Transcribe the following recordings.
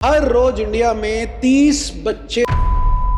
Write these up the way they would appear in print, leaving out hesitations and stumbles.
हर रोज India में 30 बच्चे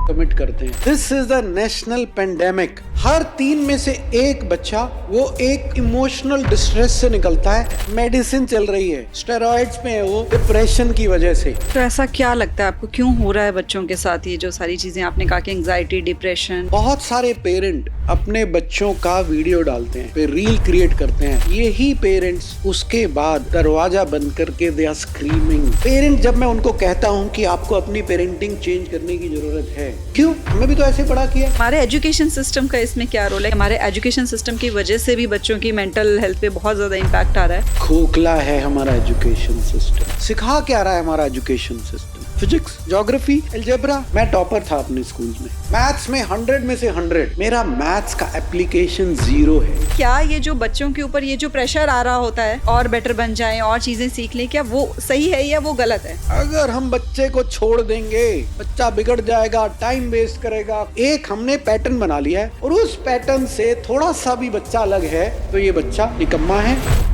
commit करते हैं। This is the national pandemic. हर 3 में से एक बच्चा वो एक इमोशनल डिस्ट्रेस से निकलता है। मेडिसिन चल रही है, स्टेरॉइड्स में है, वो डिप्रेशन की वजह से। तो ऐसा क्या लगता है आपको, क्यों हो रहा है बच्चों के साथ ये जो सारी चीजें आपने कहा कि एंजाइटी, डिप्रेशन? बहुत सारे पेरेंट अपने बच्चों का वीडियो डालते हैं, फिर रील क्रिएट करते हैं। यही पेरेंट्स उसके बाद दरवाजा बंद करके दे आर स्क्रीमिंग। पेरेंट जब मैं उनको कहता हूँ कि आपको अपनी पेरेंटिंग चेंज करने की जरूरत है, क्यों? हमें भी तो ऐसे पढ़ा किया। हमारे एजुकेशन सिस्टम का इसमें क्या रोल है? हमारे एजुकेशन सिस्टम की वजह से भी बच्चों की मेंटल हेल्थ पे बहुत ज्यादा इम्पैक्ट आ रहा है। खोखला है हमारा एजुकेशन सिस्टम। सिखा क्या रहा है हमारा education system? Physics, geography, algebra. मैं टॉपर था अपने स्कूल में, मैथ्स में 100 में से 100। मेरा मैथ्स का एप्लीकेशन 0 है। क्या ये जो बच्चों के ऊपर ये जो प्रेशर आ रहा होता है और बेटर बन जाएं और चीजें सीख लें, क्या वो सही है या वो गलत है? अगर हम बच्चे को छोड़ देंगे, बच्चा बिगड़ जाएगा, टाइम वेस्ट करेगा। एक हमने पैटर्न बना लिया है और उस पैटर्न से थोड़ा सा भी बच्चा अलग है तो ये बच्चा निकम्मा है।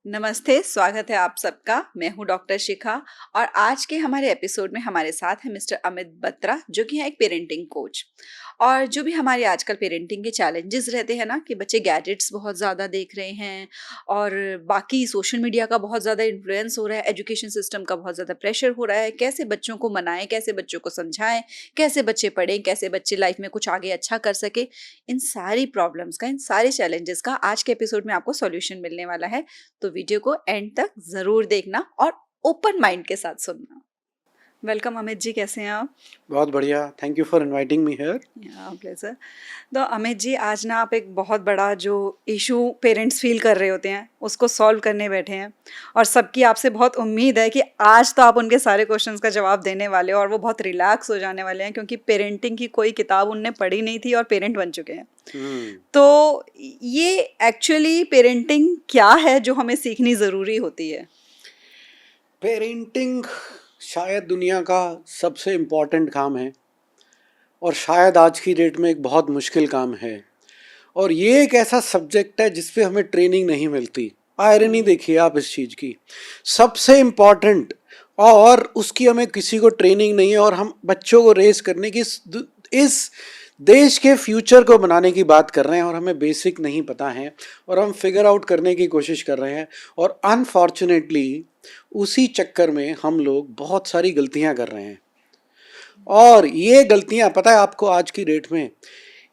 नमस्ते, स्वागत है आप सबका। मैं हूं डॉक्टर शिखा और आज के हमारे एपिसोड में हमारे साथ है मिस्टर अमित बत्रा, जो कि है एक पेरेंटिंग कोच। और जो भी हमारे आजकल पेरेंटिंग के चैलेंजेस रहते हैं ना, कि बच्चे गैजेट्स बहुत ज़्यादा देख रहे हैं और बाकी सोशल मीडिया का बहुत ज़्यादा इन्फ्लुएंस हो रहा है, एजुकेशन सिस्टम का बहुत ज़्यादा प्रेशर हो रहा है। कैसे बच्चों को मनाएं, कैसे बच्चों को समझाएं, कैसे बच्चे पढ़ें, कैसे बच्चे लाइफ में कुछ आगे अच्छा कर सके, इन सारी प्रॉब्लम्स का, इन सारे चैलेंजेस का आज के एपिसोड में आपको सॉल्यूशन मिलने वाला है। तो वीडियो को एंड तक जरूर देखना और ओपन माइंड के साथ सुनना। वेलकम अमित जी, कैसे हैं आप? बहुत बढ़िया, thank you for inviting me here. Pleasure. तो अमित जी, आज ना आप एक बहुत बड़ा जो इशू पेरेंट्स फील कर रहे होते हैं उसको सॉल्व करने बैठे हैं और सबकी आपसे बहुत उम्मीद है कि आज तो आप उनके सारे क्वेश्चंस का जवाब देने वाले हो और वो बहुत रिलैक्स हो जाने वाले हैं, क्योंकि पेरेंटिंग की कोई किताब उनने पढ़ी नहीं थी और पेरेंट बन चुके हैं। तो ये एक्चुअली पेरेंटिंग क्या है जो हमें सीखनी ज़रूरी होती है? पेरेंटिंग शायद दुनिया का सबसे इम्पोर्टेंट काम है और शायद आज की डेट में एक बहुत मुश्किल काम है। और ये एक ऐसा सब्जेक्ट है जिस पे हमें ट्रेनिंग नहीं मिलती। आयरनी देखिए आप इस चीज़ की, सबसे इम्पॉर्टेंट, और उसकी हमें किसी को ट्रेनिंग नहीं है। और हम बच्चों को रेस करने की, इस देश के फ्यूचर को बनाने की बात कर रहे हैं और हमें बेसिक नहीं पता है और हम फिगर आउट करने की कोशिश कर रहे हैं। और अनफॉर्चुनेटली उसी चक्कर में हम लोग बहुत सारी गलतियां कर रहे हैं। और ये गलतियां, पता है आपको, आज की डेट में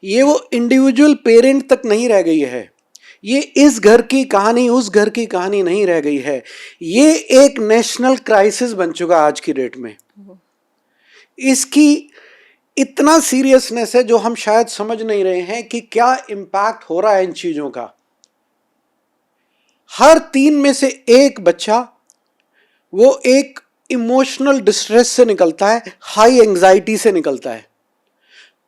ये वो इंडिविजुअल पेरेंट तक नहीं रह गई है। ये इस घर की कहानी, उस घर की कहानी नहीं रह गई है। ये एक नेशनल क्राइसिस बन चुका आज की डेट में। इसकी इतना सीरियसनेस है जो हम शायद समझ नहीं रहे हैं कि क्या इम्पैक्ट हो रहा है इन चीजों का। हर 3 में से एक बच्चा वो एक इमोशनल डिस्ट्रेस से निकलता है, हाई एंजाइटी से निकलता है।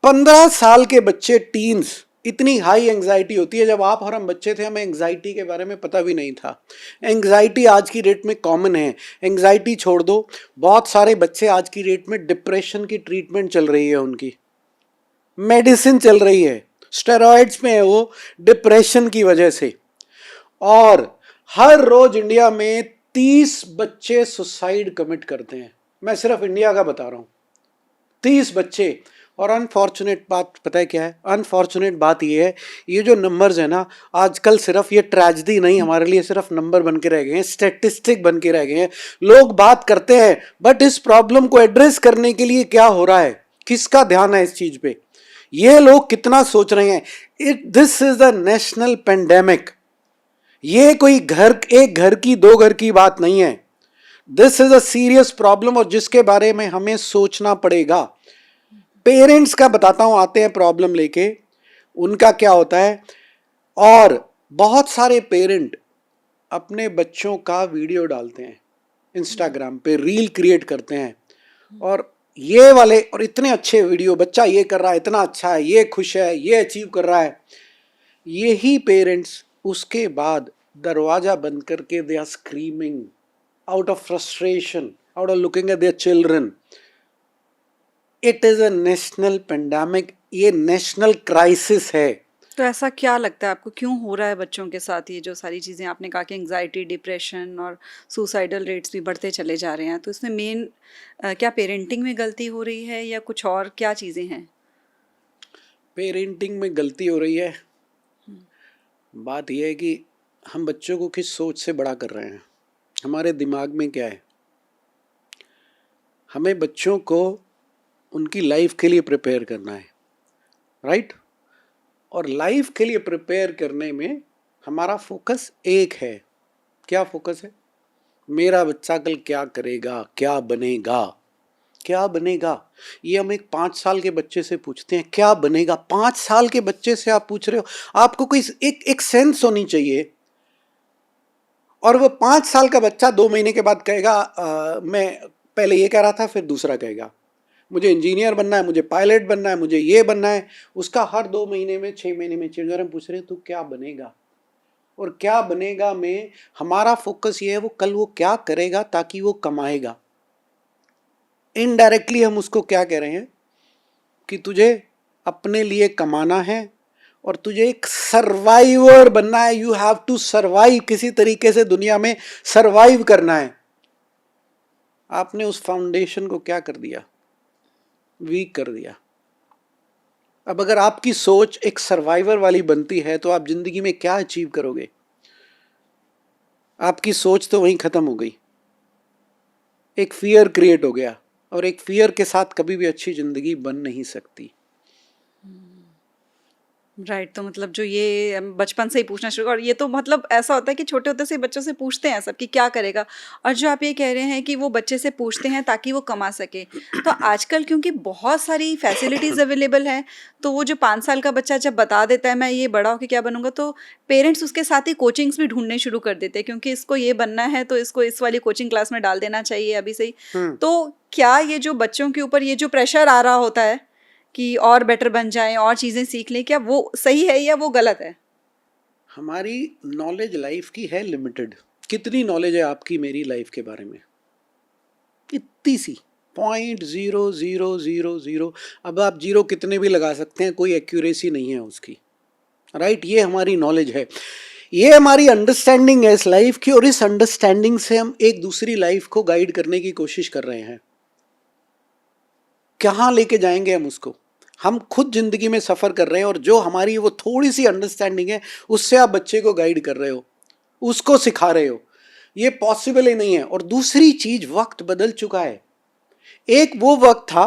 15 साल के बच्चे, टीन्स, इतनी हाई एंजाइटी होती है। जब आप और हम बच्चे थे हमें एंजाइटी के बारे में पता भी नहीं था। एंजाइटी आज की डेट में कॉमन है। एंजाइटी छोड़ दो, बहुत सारे बच्चे आज की डेट में डिप्रेशन की ट्रीटमेंट चल रही है, उनकी मेडिसिन चल रही है, स्टेरॉइड्स में है, वो डिप्रेशन की वजह से। और हर रोज इंडिया में 30 बच्चे सुसाइड कमिट करते हैं। मैं सिर्फ इंडिया का बता रहा हूं, 30 बच्चे। और अनफॉर्चुनेट बात पता है क्या है? अनफॉर्चुनेट बात ये है, ये जो नंबर्स है ना, आजकल सिर्फ ये ट्रेजेडी नहीं, हमारे लिए सिर्फ नंबर बन के रह गए हैं, स्टैटिस्टिक बन के रह गए हैं। लोग बात करते हैं, बट इस प्रॉब्लम को एड्रेस करने के लिए क्या हो रहा है, किसका ध्यान है इस चीज पे, ये लोग कितना सोच रहे हैं? This is the national pandemic. ये कोई एक घर की, 2 घर की बात नहीं है। This is a serious problem और जिसके बारे में हमें सोचना पड़ेगा। पेरेंट्स का बताता हूं, आते हैं प्रॉब्लम लेके, उनका क्या होता है। और बहुत सारे पेरेंट अपने बच्चों का वीडियो डालते हैं, इंस्टाग्राम पे रील क्रिएट करते हैं, और ये वाले, और इतने अच्छे वीडियो, बच्चा ये कर रहा है, इतना अच्छा है, ये खुश है, ये अचीव कर रहा है। यही पेरेंट्स उसके बाद दरवाजा बंद करके they are screaming out of frustration, out of looking at their children. It is a national pandemic, ये नेशनल क्राइसिस है। तो ऐसा क्या लगता है आपको, क्यों हो रहा है बच्चों के साथ ये जो सारी चीज़ें आपने कहा कि एंग्जाइटी, डिप्रेशन और सुसाइडल रेट्स भी बढ़ते चले जा रहे हैं, तो इसमें मेन क्या पेरेंटिंग में गलती हो रही है या कुछ और क्या चीज़ें हैं? पेरेंटिंग में गलती हो रही है। बात यह है कि हम बच्चों को किस सोच से बड़ा कर रहे हैं, हमारे दिमाग में क्या है। हमें बच्चों को उनकी लाइफ के लिए प्रिपेयर करना है, राइट। और लाइफ के लिए प्रिपेयर करने में हमारा फोकस एक है। क्या फोकस है? मेरा बच्चा कल क्या करेगा, क्या बनेगा, क्या बनेगा। ये हम एक 5 साल के बच्चे से पूछते हैं क्या बनेगा। 5 साल के बच्चे से आप पूछ रहे हो, आपको कोई एक सेंस होनी चाहिए। और वो 5 साल का बच्चा 2 महीने के बाद कहेगा मैं पहले ये कह रहा था, फिर दूसरा कहेगा मुझे इंजीनियर बनना है, मुझे पायलट बनना है, मुझे ये बनना है। उसका हर 2 महीने में 6 महीने में चेंज। और हम पूछ रहे हैं तू क्या बनेगा। और क्या बनेगा में हमारा फोकस ये है वो कल वो क्या करेगा ताकि वो कमाएगा। इनडायरेक्टली हम उसको क्या कह रहे हैं कि तुझे अपने लिए कमाना है और तुझे एक सर्वाइवर बनना है। यू हैव टू सर्वाइव, किसी तरीके से दुनिया में सर्वाइव करना है। आपने उस फाउंडेशन को क्या कर दिया, वीक कर दिया। अब अगर आपकी सोच एक सर्वाइवर वाली बनती है तो आप जिंदगी में क्या अचीव करोगे। आपकी सोच तो वहीं खत्म हो गई, एक फियर क्रिएट हो गया। और एक फियर के साथ कभी भी अच्छी जिंदगी बन नहीं सकती। राइट, तो मतलब जो ये हम बचपन से ही पूछना शुरू, और ये तो मतलब ऐसा होता है कि छोटे होते से बच्चों से पूछते हैं सब कि क्या करेगा। और जो आप ये कह रहे हैं कि वो बच्चे से पूछते हैं ताकि वो कमा सके, तो आजकल क्योंकि बहुत सारी फैसिलिटीज़ अवेलेबल हैं, तो वो जो 5 साल का बच्चा जब बता देता है मैं ये बड़ा होकर क्या बनूंगा, तो पेरेंट्स उसके साथ ही कोचिंग्स भी ढूंढने शुरू कर देते हैं क्योंकि इसको ये बनना है तो इसको इस वाली कोचिंग क्लास में डाल देना चाहिए अभी से ही। तो क्या ये जो बच्चों के ऊपर ये जो प्रेशर आ रहा होता है कि और बेटर बन जाएं और चीज़ें सीख लें, क्या वो सही है या वो गलत है? हमारी नॉलेज लाइफ की है लिमिटेड। कितनी नॉलेज है आपकी मेरी लाइफ के बारे में? इतनी सी, 0.0000। अब आप जीरो कितने भी लगा सकते हैं, कोई एक्यूरेसी नहीं है उसकी, राइट। ये हमारी नॉलेज है, ये हमारी अंडरस्टैंडिंग है इस लाइफ की। और इस अंडरस्टैंडिंग से हम एक दूसरी लाइफ को गाइड करने की कोशिश कर रहे हैं। कहाँ लेके जाएंगे हम उसको? हम खुद जिंदगी में सफर कर रहे हैं और जो हमारी वो थोड़ी सी अंडरस्टैंडिंग है उससे आप बच्चे को गाइड कर रहे हो, उसको सिखा रहे हो। ये पॉसिबल ही नहीं है। और दूसरी चीज, वक्त बदल चुका है। एक वो वक्त था,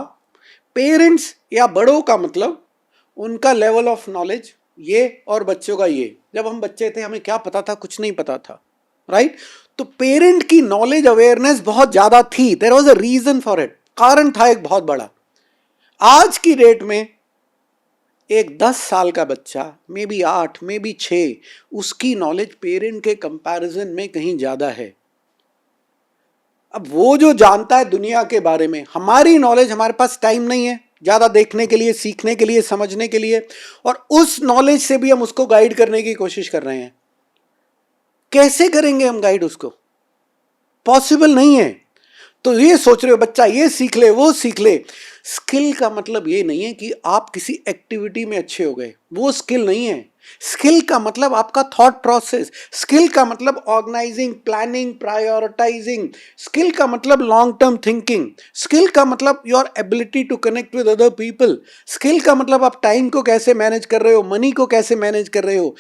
पेरेंट्स या बड़ों का मतलब उनका लेवल ऑफ नॉलेज ये और बच्चों का ये। जब हम बच्चे थे हमें क्या पता था? कुछ नहीं पता था, राइट। तो पेरेंट की नॉलेज अवेयरनेस बहुत ज्यादा थी। There was a reason for it, कारण था एक बहुत बड़ा। आज की डेट में एक 10 साल का बच्चा, मे बी 8, मे बी 6, उसकी नॉलेज पेरेंट के कंपैरिजन में कहीं ज्यादा है। अब वो जो जानता है दुनिया के बारे में, हमारी नॉलेज, हमारे पास टाइम नहीं है ज्यादा देखने के लिए, सीखने के लिए, समझने के लिए। और उस नॉलेज से भी हम उसको गाइड करने की कोशिश कर रहे हैं। कैसे करेंगे हम गाइड उसको? पॉसिबल नहीं है। तो ये सोच रहे हो बच्चा ये सीख ले, वो सीख ले। स्किल का मतलब ये नहीं है कि आप किसी एक्टिविटी में अच्छे हो गए, वो स्किल नहीं है। स्किल का मतलब आपका थॉट प्रोसेस। स्किल का मतलब ऑर्गेनाइजिंग, प्लानिंग, प्रायोरिटाइजिंग। स्किल का मतलब लॉन्ग टर्म थिंकिंग। स्किल का मतलब your ability to connect with other people. Skill का मतलब आप टाइम को कैसे मैनेज कर रहे हो, मनी को कैसे मैनेज कर रहे हो,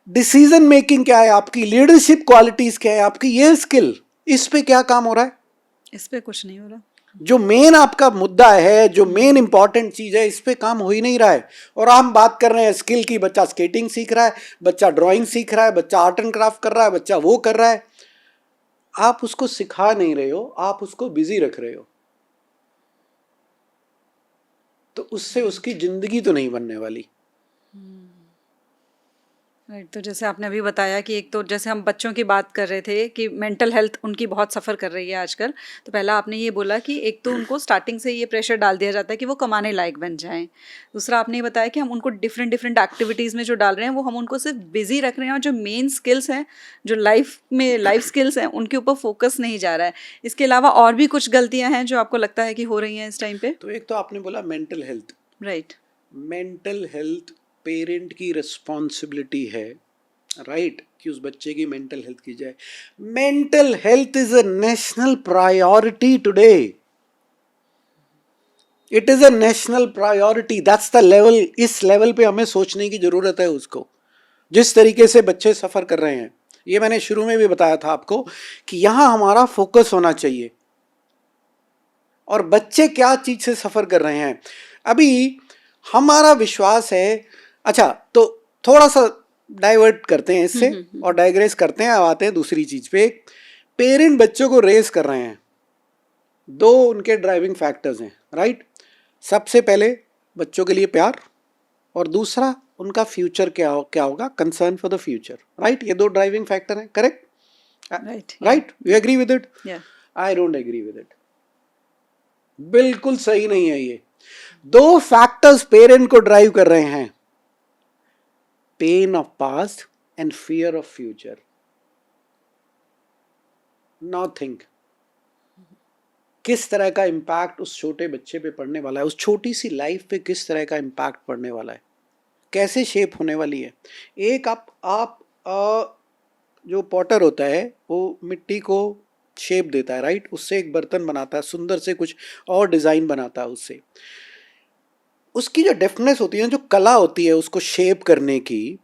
डिसीजन मेकिंग क्या है आपकी, लीडरशिप क्वालिटीज क्या है आपकी, ये स्किल। इस पे क्या काम हो रहा है? इस पे कुछ नहीं हो रहा। जो मेन आपका मुद्दा है, जो मेन इंपॉर्टेंट चीज है, इस पे काम हो ही नहीं रहा है। और हम बात कर रहे हैं स्किल की। बच्चा स्केटिंग सीख रहा है, बच्चा ड्राइंग सीख रहा है, बच्चा आर्ट एंड क्राफ्ट कर रहा है, बच्चा वो कर रहा है। आप उसको सिखा नहीं रहे हो, आप उसको बिजी रख रहे हो। तो उससे उसकी जिंदगी तो नहीं बनने वाली। राइट, तो जैसे आपने अभी बताया कि एक तो जैसे हम बच्चों की बात कर रहे थे कि मेंटल हेल्थ उनकी बहुत सफ़र कर रही है आजकल। तो पहला आपने ये बोला कि एक तो उनको स्टार्टिंग से ये प्रेशर डाल दिया जाता है कि वो कमाने लायक बन जाएं। दूसरा आपने ये बताया कि हम उनको डिफरेंट डिफरेंट एक्टिविटीज़ में जो डाल रहे हैं वो हम उनको सिर्फ बिजी रख रहे हैं और जो मेन स्किल्स हैं, जो लाइफ में लाइफ स्किल्स हैं, उनके ऊपर फोकस नहीं जा रहा है। इसके अलावा और भी कुछ गलतियाँ हैं जो आपको लगता है कि हो रही हैं इस टाइम पे? तो एक तो आपने बोला mental health. Right. Mental health parent की रिस्पॉन्सिबिलिटी है, राइट, कि उस बच्चे की मेंटल हेल्थ की जाए. Mental health is a national priority today. It is a national priority. That's the level. इस लेवल पे हमें सोचने की जरूरत है उसको. जिस तरीके से बच्चे सफर कर रहे हैं, ये मैंने शुरू में भी बताया था आपको कि यहां हमारा फोकस होना चाहिए. और बच्चे क्या चीज से सफर कर रहे हैं, अभी हमारा विश्वास है. अच्छा, तो थोड़ा सा डाइवर्ट करते हैं इससे और डाइग्रेस करते हैं. अब आते हैं दूसरी चीज पे. पेरेंट बच्चों को रेस कर रहे हैं. दो उनके ड्राइविंग फैक्टर्स हैं, राइट. सबसे पहले बच्चों के लिए प्यार, और दूसरा उनका फ्यूचर क्या होगा, concern for the future, right. ये दो ड्राइविंग फैक्टर हैं, correct, right. You agree with it? I don't agree with it. बिल्कुल सही नहीं है ये. दो फैक्टर्स पेरेंट को ड्राइव कर रहे हैं, pain of past and fear of future. Now think, किस तरह का इंपैक्ट उस छोटे बच्चे पे पड़ने वाला है, उस छोटी सी लाइफ पे किस तरह का इंपैक्ट पड़ने वाला है, कैसे शेप होने वाली है. एक आप जो पॉटर होता है वो मिट्टी को शेप देता है, राइट. उससे एक बर्तन बनाता है, सुंदर से कुछ और डिजाइन बनाता है उससे. उसकी जो डेफ्टनेस होती है, जो कला होती है उसको शेप करने की,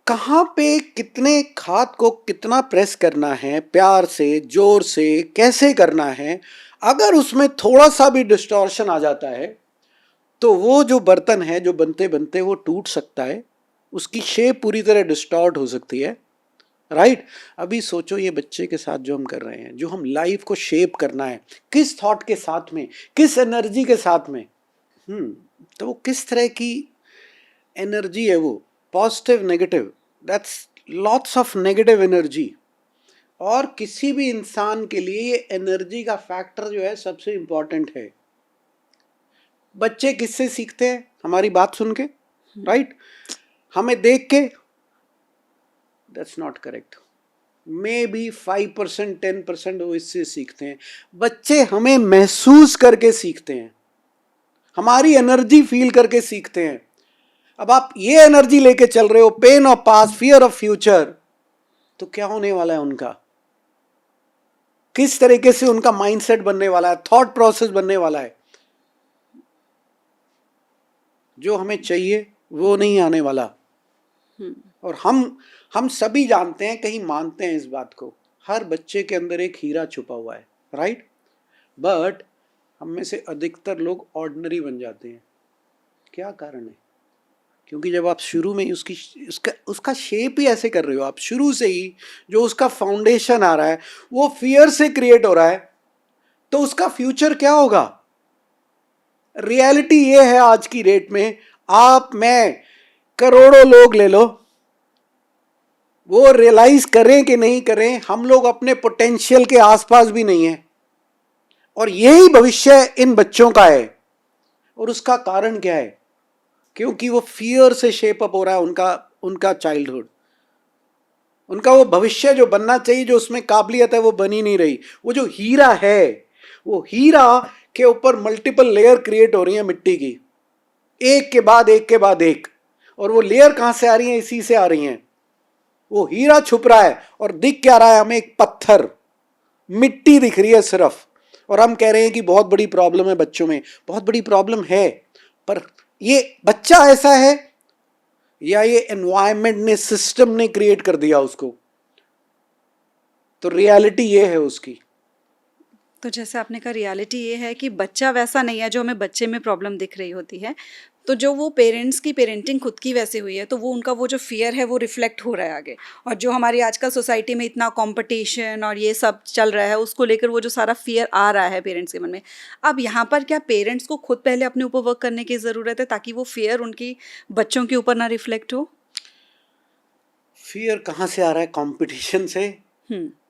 कहाँ पे कितने खाद को कितना प्रेस करना है, प्यार से, जोर से कैसे करना है, अगर उसमें थोड़ा सा भी डिस्टॉर्शन आ जाता है तो वो जो बर्तन है, जो बनते बनते वो टूट सकता है, उसकी शेप पूरी तरह डिस्टॉर्ट हो सकती है, राइट. अभी सोचो ये बच्चे के साथ जो हम कर रहे हैं, जो हम लाइफ को शेप करना है, किस थॉट के साथ में, किस एनर्जी के साथ में. तो वो किस तरह की एनर्जी है, वो positive, negative, that's lots of negative energy. और किसी भी इंसान के लिए ये एनर्जी का फैक्टर जो है सबसे इंपॉर्टेंट है. बच्चे किससे सीखते हैं? हमारी बात सुन के, राइट. हमें देख के, that's not correct. May be 5% 10% वो इससे सीखते हैं. बच्चे हमें महसूस करके सीखते हैं, हमारी एनर्जी फील करके सीखते हैं. अब आप ये एनर्जी लेके चल रहे हो, pain of past, fear of future, तो क्या होने वाला है उनका, किस तरीके से उनका माइंडसेट बनने वाला है, थॉट प्रोसेस बनने वाला है. जो हमें चाहिए वो नहीं आने वाला. और हम सभी जानते हैं, कहीं मानते हैं इस बात को, हर बच्चे के अंदर एक हीरा छुपा हुआ है, राइट. बट हम में से अधिकतर लोग ऑर्डिनरी बन जाते हैं. क्या कारण है? क्योंकि जब आप शुरू में उसका शेप ही ऐसे कर रहे हो, आप शुरू से ही जो उसका फाउंडेशन आ रहा है वो फियर से क्रिएट हो रहा है, तो उसका फ्यूचर क्या होगा? रियलिटी ये है आज की डेट में, आप, मैं, करोड़ों लोग ले लो, वो रियलाइज करें कि नहीं करें, हम लोग अपने पोटेंशियल के आसपास भी नहीं है. और यही भविष्य इन बच्चों का है. और उसका कारण क्या है? क्योंकि वो फियर से शेप अप हो रहा है उनका चाइल्डहुड. उनका वो भविष्य जो बनना चाहिए, जो उसमें काबिलियत है, वो बन ही नहीं रही. वो जो हीरा है, वो हीरा के ऊपर मल्टीपल लेयर क्रिएट हो रही है मिट्टी की, एक के बाद एक के बाद एक. और वो लेयर कहां से आ रही है? इसी से आ रही हैं. वो हीरा छुप रहा है और दिख क्या रहा है हमें? एक पत्थर, मिट्टी दिख रही है सिर्फ. और हम कह रहे हैं कि बहुत बड़ी प्रॉब्लम है बच्चों में. बहुत बड़ी प्रॉब्लम है, पर ये बच्चा ऐसा है या ये एनवायरनमेंट ने, सिस्टम ने क्रिएट कर दिया उसको? तो रियलिटी ये है उसकी. तो जैसे आपने कहा, रियलिटी ये है कि बच्चा वैसा नहीं है जो हमें बच्चे में प्रॉब्लम दिख रही होती है. तो जो वो पेरेंट्स की पेरेंटिंग खुद की वैसे हुई है, तो वो उनका वो जो फियर है वो रिफ्लेक्ट हो रहा है आगे. और जो हमारी आजकल सोसाइटी में इतना कंपटीशन और ये सब चल रहा है, उसको लेकर वो जो सारा फियर आ रहा है पेरेंट्स के मन में. अब यहाँ पर क्या पेरेंट्स को खुद पहले अपने ऊपर वर्क करने की ज़रूरत है ताकि वो फियर उनकी बच्चों के ऊपर ना रिफ्लेक्ट हो? फियर कहाँ से आ रहा है? कंपटीशन से.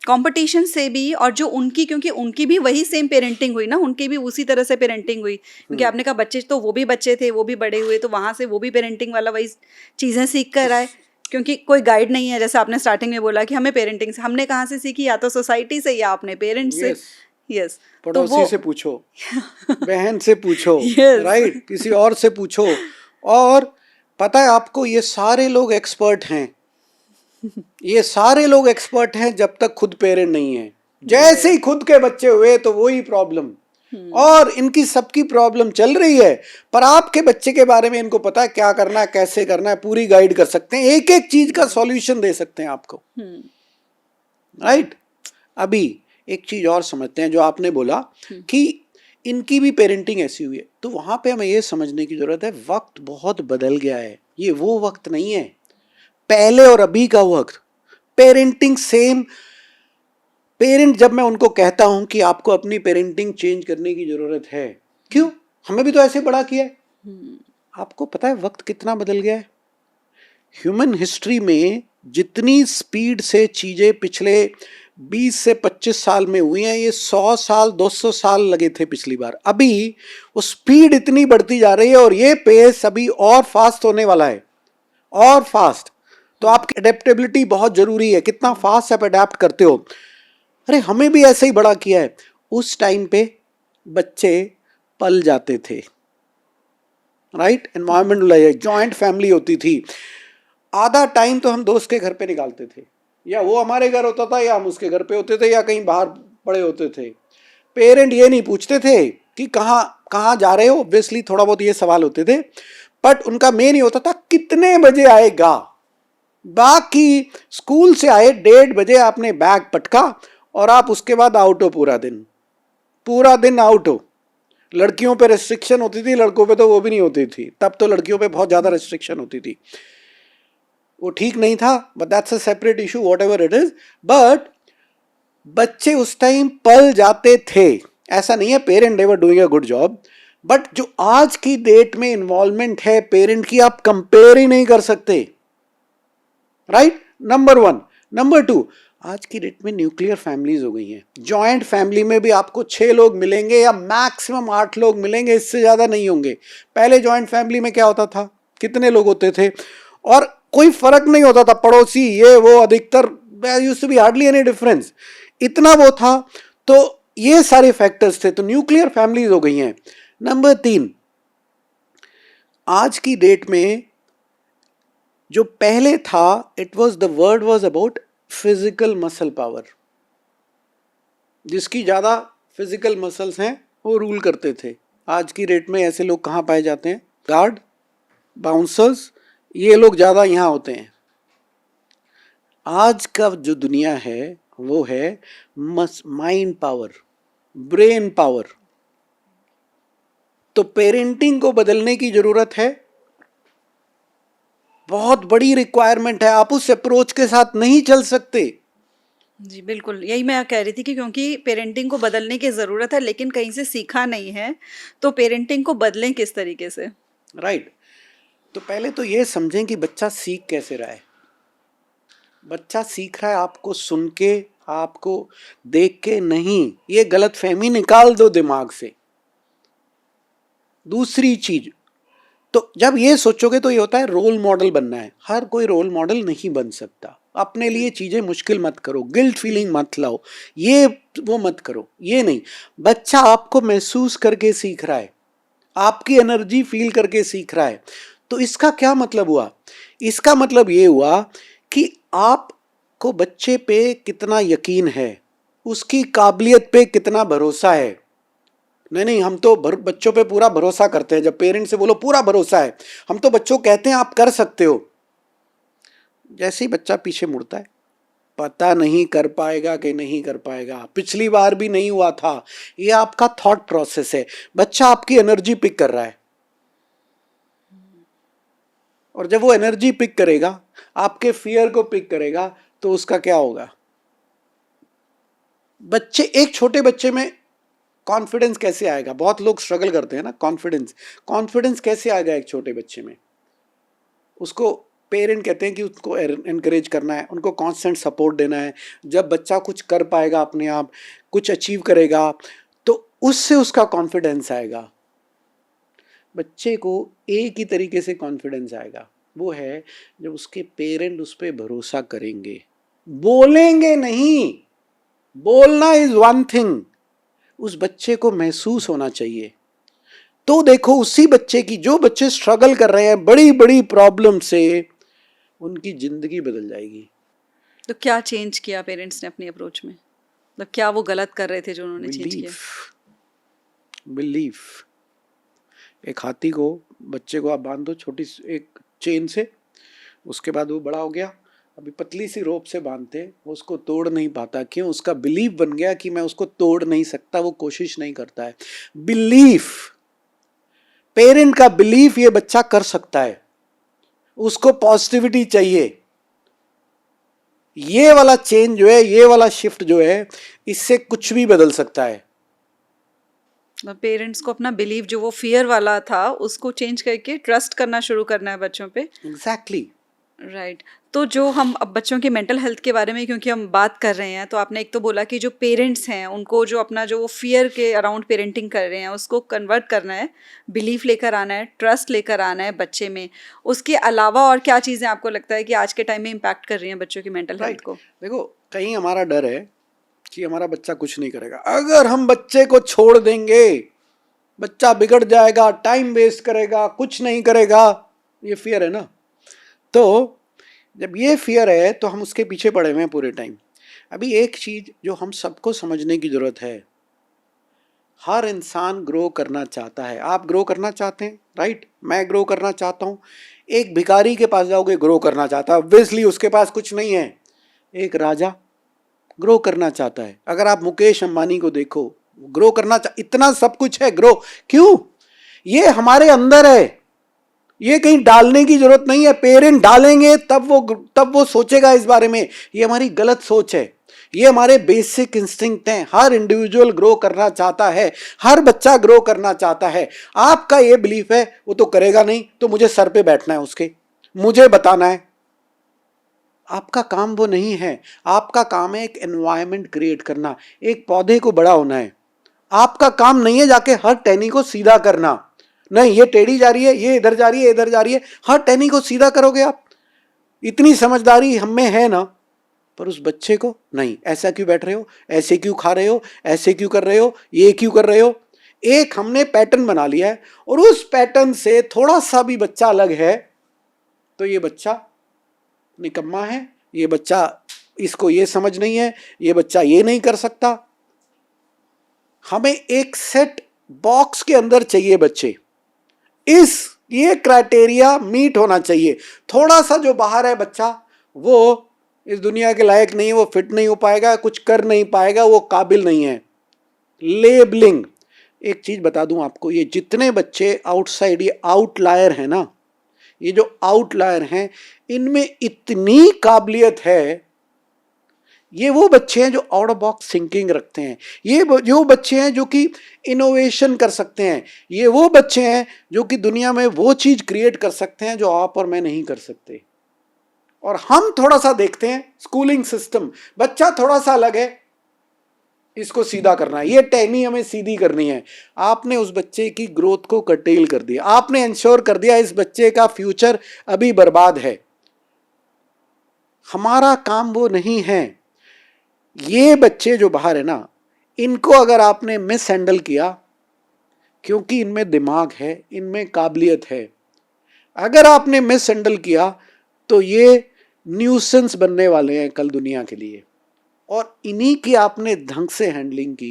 कंपटीशन से भी, और जो उनकी, क्योंकि उनकी भी वही सेम पेरेंटिंग हुई ना, उनकी भी उसी तरह से पेरेंटिंग हुई. क्योंकि आपने कहा बच्चे, तो वो भी बच्चे थे, वो भी बड़े हुए, तो वहाँ से वो भी पेरेंटिंग वाला वही चीज़ें सीख कर आए. क्योंकि कोई गाइड नहीं है, जैसे आपने स्टार्टिंग में बोला कि हमें पेरेंटिंग से, हमने कहाँ से सीखी? या तो सोसाइटी से या अपने पेरेंट्स से. यस. पड़ोसी से पूछो, बहन से पूछो, Yes. राइट, किसी और से पूछो. और पता है आपको, ये सारे लोग एक्सपर्ट हैं, ये सारे लोग एक्सपर्ट हैं जब तक खुद पेरेंट नहीं है। जैसे ही खुद के बच्चे हुए तो वही प्रॉब्लम, और इनकी सबकी प्रॉब्लम चल रही है। पर आपके बच्चे के बारे में इनको पता है क्या करना है, कैसे करना है, पूरी गाइड कर सकते हैं, एक एक चीज का सॉल्यूशन दे सकते हैं आपको, राइट। अभी एक चीज और समझते हैं, जो आपने बोला कि इनकी भी पेरेंटिंग ऐसी हुई है, तो वहां पे हमें ये समझने की जरूरत है वक्त बहुत बदल गया है। ये वो वक्त नहीं है पहले और अभी का वक्त। Parenting same. पेरेंट, जब मैं उनको कहता हूं कि आपको अपनी पेरेंटिंग चेंज करने की जरूरत है, क्यों, हमें भी तो ऐसे बड़ा किया है। आपको पता है वक्त कितना बदल गया है। ह्यूमन हिस्ट्री में जितनी स्पीड से चीजें पिछले 20 से 25 साल में हुई हैं, ये 100 साल 200 साल लगे थे पिछली बार। अभी वो स्पीड इतनी बढ़ती जा रही है और ये पेस अभी और फास्ट होने वाला है, और फास्ट। तो आपकी अडेप्टेबिलिटी बहुत जरूरी है, कितना फास्ट आप अडेप्ट करते हो। अरे हमें भी ऐसे ही बड़ा किया है। उस टाइम पे बच्चे पल जाते थे, राइट, एनवायरमेंट, जॉइंट फैमिली होती थी। आधा टाइम तो हम दोस्त के घर पे निकालते थे, या वो हमारे घर होता था, या हम उसके घर पे होते थे, या कहीं बाहर पड़े होते थे। पेरेंट ये नहीं पूछते थे कि कहाँ कहाँ जा रहे हो, ऑब्वियसली थोड़ा बहुत ये सवाल होते थे, बट उनका मेन ही होता था कितने बजे आएगा। बाकी स्कूल से आए 1:30 बजे, आपने बैग पटका और आप उसके बाद आउट हो, पूरा दिन आउट हो। लड़कियों पे रेस्ट्रिक्शन होती थी, लड़कों पे तो वो भी नहीं होती थी। तब तो लड़कियों पे बहुत ज्यादा रेस्ट्रिक्शन होती थी, वो ठीक नहीं था, but that's a separate issue, what ever it is. But बच्चे उस टाइम पल जाते थे। ऐसा नहीं है parent ever doing a good job, but जो आज की डेट में इन्वॉल्वमेंट है पेरेंट की, आप कंपेयर ही नहीं कर सकते, राइट। नंबर 1। नंबर 2, आज की डेट में न्यूक्लियर फैमिलीज हो गई हैं। जॉइंट फैमिली में भी आपको 6 लोग मिलेंगे या मैक्सिमम 8 लोग मिलेंगे, इससे ज्यादा नहीं होंगे। पहले जॉइंट फैमिली में क्या होता था, कितने लोग होते थे और कोई फर्क नहीं होता था, पड़ोसी ये वो, अधिकतर used to be hardly any difference, इतना वो था। तो ये सारे फैक्टर्स थे, तो न्यूक्लियर फैमिलीज हो गई हैं। नंबर 3, आज की डेट में जो पहले था, it was the word was about physical muscle power. जिसकी ज्यादा फिजिकल मसल्स हैं वो रूल करते थे। आज की डेट में ऐसे लोग कहाँ पाए जाते हैं, गार्ड, बाउंसर्स, ये लोग ज्यादा यहां होते हैं। आज का जो दुनिया है वो है माइंड पावर, ब्रेन पावर। तो पेरेंटिंग को बदलने की जरूरत है, बहुत बड़ी रिक्वायरमेंट है। आप उस अप्रोच के साथ नहीं चल सकते। जी, बिल्कुल, यही मैं कह रही थी कि क्योंकि पेरेंटिंग को बदलने की ज़रूरत है, लेकिन कहीं से सीखा नहीं है, तो पेरेंटिंग को बदलें किस तरीके से? राइट। तो पहले तो ये समझें कि बच्चा सीख कैसे रहा है। बच्चा सीख रहा है आपको सुन के, आपको देख के नहीं। ये गलत फहमी निकाल दो दिमाग से। दूसरी चीज, तो जब ये सोचोगे तो ये होता है रोल मॉडल बनना है। हर कोई रोल मॉडल नहीं बन सकता। अपने लिए चीजें मुश्किल मत करो, गिल्ट फीलिंग मत लाओ, ये वो मत करो, ये नहीं। बच्चा आपको महसूस करके सीख रहा है, आपकी एनर्जी फील करके सीख रहा है। तो इसका क्या मतलब हुआ, इसका मतलब ये हुआ कि आपको बच्चे पे कितना यकीन है, उसकी काबिलियत पे कितना भरोसा है। नहीं, हम तो बच्चों पे पूरा भरोसा करते हैं। जब पेरेंट्स से बोलो पूरा भरोसा है, हम तो बच्चों को कहते हैं आप कर सकते हो। जैसे ही बच्चा पीछे मुड़ता है, पता नहीं कर पाएगा कि नहीं कर पाएगा, पिछली बार भी नहीं हुआ था, ये आपका थॉट प्रोसेस है। बच्चा आपकी एनर्जी पिक कर रहा है, और जब वो एनर्जी पिक करेगा, आपके फियर को पिक करेगा, तो उसका क्या होगा। बच्चे, एक छोटे बच्चे में कॉन्फिडेंस कैसे आएगा, बहुत लोग स्ट्रगल करते हैं ना। कॉन्फिडेंस कैसे आएगा एक छोटे बच्चे में। उसको पेरेंट कहते हैं कि उसको एनकरेज करना है, उनको कांस्टेंट सपोर्ट देना है। जब बच्चा कुछ कर पाएगा, अपने आप कुछ अचीव करेगा, तो उससे उसका कॉन्फिडेंस आएगा। बच्चे को एक ही तरीके से कॉन्फिडेंस आएगा, वो है जब उसके पेरेंट उस पर भरोसा करेंगे, बोलेंगे नहीं। बोलना इज वन थिंग, उस बच्चे को महसूस होना चाहिए। तो देखो उसी बच्चे की, जो बच्चे स्ट्रगल कर रहे हैं बड़ी बड़ी प्रॉब्लम से, उनकी जिंदगी बदल जाएगी। तो क्या चेंज किया पेरेंट्स ने अपनी अप्रोच में? मतलब क्या वो गलत कर रहे थे जो उन्होंने चेंज किया? Belief, belief. एक हाथी को, बच्चे को आप बांध दो छोटी एक चेन से, उसके बाद वो बड़ा हो गया, अभी पतली सी रोप से बांधते, वो उसको तोड़ नहीं पाता। क्यों? उसका बिलीफ बन गया कि मैं उसको तोड़ नहीं सकता, वो कोशिश नहीं करता है। बिलीफ, पेरेंट का बिलीफ ये बच्चा कर सकता है, उसको पॉजिटिविटी चाहिए। ये वाला चेंज जो है, ये वाला शिफ्ट जो है, इससे कुछ भी बदल सकता है। पेरेंट्स को अपना बिलीव, जो वो फियर वाला था, उसको चेंज करके ट्रस्ट करना शुरू करना है बच्चों पे। एग्जैक्टली। राइट। तो जो हम अब बच्चों की मेंटल हेल्थ के बारे में क्योंकि हम बात कर रहे हैं, तो आपने एक तो बोला कि जो पेरेंट्स हैं उनको जो अपना जो वो फियर के अराउंड पेरेंटिंग कर रहे हैं उसको कन्वर्ट करना है, बिलीफ लेकर आना है, ट्रस्ट लेकर आना है बच्चे में। उसके अलावा और क्या चीज़ें आपको लगता है कि आज के टाइम में इम्पैक्ट कर रही हैं बच्चों की मेंटल हेल्थ को? देखो, कहीं हमारा डर है कि हमारा बच्चा कुछ नहीं करेगा, अगर हम बच्चे को छोड़ देंगे बच्चा बिगड़ जाएगा, टाइम वेस्ट करेगा, कुछ नहीं करेगा, ये फियर है ना। तो जब ये फियर है तो हम उसके पीछे पड़े हुए हैं पूरे टाइम। अभी एक चीज जो हम सबको समझने की जरूरत है, हर इंसान ग्रो करना चाहता है। आप ग्रो करना चाहते हैं, राइट? मैं ग्रो करना चाहता हूँ। एक भिखारी के पास जाओगे, ग्रो करना चाहता है, ऑब्वियसली उसके पास कुछ नहीं है। एक राजा ग्रो करना चाहता है। अगर आप मुकेश अंबानी को देखो, ग्रो करना इतना सब कुछ है, ग्रो क्यों? ये हमारे अंदर है, ये कहीं डालने की जरूरत नहीं है। पेरेंट डालेंगे तब वो सोचेगा इस बारे में। ये हमारी गलत सोच है, ये हमारे बेसिक इंस्टिंक्ट हैं। हर इंडिविजुअल ग्रो करना चाहता है, हर बच्चा ग्रो करना चाहता है। आपका ये बिलीफ है वो तो करेगा नहीं, तो मुझे सर पे बैठना है उसके, मुझे बताना है। आपका काम वो नहीं है। आपका काम है एक एनवायरनमेंट क्रिएट करना, एक पौधे को बड़ा होना है। आपका काम नहीं है जाके हर टहनी को सीधा करना। नहीं, ये टेढ़ी जा रही है, ये इधर जा रही है, इधर जा रही है, हर टहनी को सीधा करोगे आप? इतनी समझदारी हम में है ना। पर उस बच्चे को नहीं, ऐसा क्यों बैठ रहे हो, ऐसे क्यों खा रहे हो, ऐसे क्यों कर रहे हो, ये क्यों कर रहे हो। एक हमने पैटर्न बना लिया है, और उस पैटर्न से थोड़ा सा भी बच्चा अलग है तो ये बच्चा निकम्मा है, ये बच्चा, इसको ये समझ नहीं है, ये बच्चा ये नहीं कर सकता। हमें एक सेट बॉक्स के अंदर चाहिए बच्चे, ये क्राइटेरिया मीट होना चाहिए। थोड़ा सा जो बाहर है बच्चा, वो इस दुनिया के लायक नहीं है, वो फिट नहीं हो पाएगा, कुछ कर नहीं पाएगा, वो काबिल नहीं है। लेबलिंग, एक चीज बता दूं आपको, ये जितने बच्चे आउटसाइड, ये आउटलायर है ना, ये जो आउटलायर हैं, इनमें इतनी काबिलियत है। ये वो बच्चे हैं जो आउट ऑफ बॉक्स थिंकिंग रखते हैं, ये जो बच्चे हैं जो कि इनोवेशन कर सकते हैं, ये वो बच्चे हैं जो कि दुनिया में वो चीज क्रिएट कर सकते हैं जो आप और मैं नहीं कर सकते। और हम थोड़ा सा देखते हैं स्कूलिंग सिस्टम, बच्चा थोड़ा सा अलग है, इसको सीधा करना है, ये टहनी हमें सीधी करनी है। आपने उस बच्चे की ग्रोथ को कटेल कर दिया, आपने इंश्योर कर दिया इस बच्चे का फ्यूचर अभी बर्बाद है। हमारा काम वो नहीं है। ये बच्चे जो बाहर है ना, इनको अगर आपने मिस हैंडल किया, क्योंकि इनमें दिमाग है, इनमें काबिलियत है, अगर आपने मिस हैंडल किया तो ये न्यूसेंस बनने वाले हैं कल दुनिया के लिए। और इन्हीं की आपने ढंग से हैंडलिंग की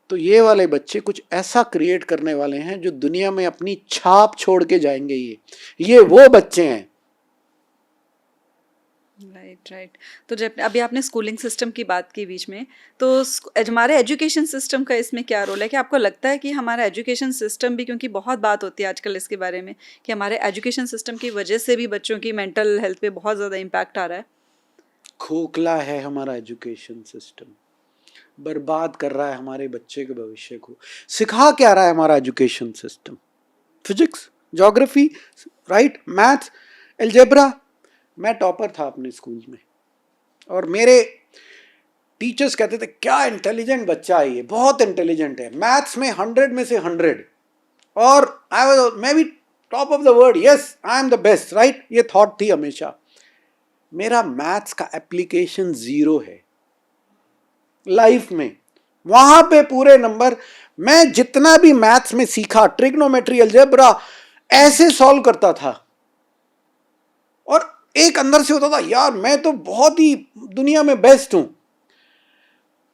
तो ये वाले बच्चे कुछ ऐसा क्रिएट करने वाले हैं जो दुनिया में अपनी छाप छोड़ के जाएंगे। ये वो बच्चे हैं। राइट। तो जब अभी आपने स्कूलिंग सिस्टम की बात की बीच में, तो हमारे एजुकेशन सिस्टम का इसमें क्या रोल है? कि आपको लगता है कि हमारा एजुकेशन सिस्टम भी, क्योंकि बहुत बात होती है आजकल इसके बारे में कि हमारे एजुकेशन सिस्टम की वजह से भी बच्चों की मेंटल हेल्थ पे बहुत ज़्यादा इम्पैक्ट आ रहा है? खोखला है हमारा एजुकेशन सिस्टम, बर्बाद कर रहा है हमारे बच्चे के भविष्य को। सिखा क्या रहा है हमारा education system? Physics, geography, right, maths, algebra. मैं टॉपर था अपने स्कूल में, और मेरे टीचर्स कहते थे क्या इंटेलिजेंट बच्चा है, ये बहुत इंटेलिजेंट है, मैथ्स में 100 में से 100, और मैं भी top of the world, yes I am the best, right. ये थॉट थी हमेशा। मेरा मैथ्स का एप्लीकेशन 0 है लाइफ में, वहां पे पूरे नंबर। मैं जितना भी मैथ्स में सीखा, ट्रिग्नोमेट्री, अलजेब्रा, ऐसे सॉल्व करता था और एक अंदर से होता था यार मैं तो बहुत ही दुनिया में बेस्ट हूं।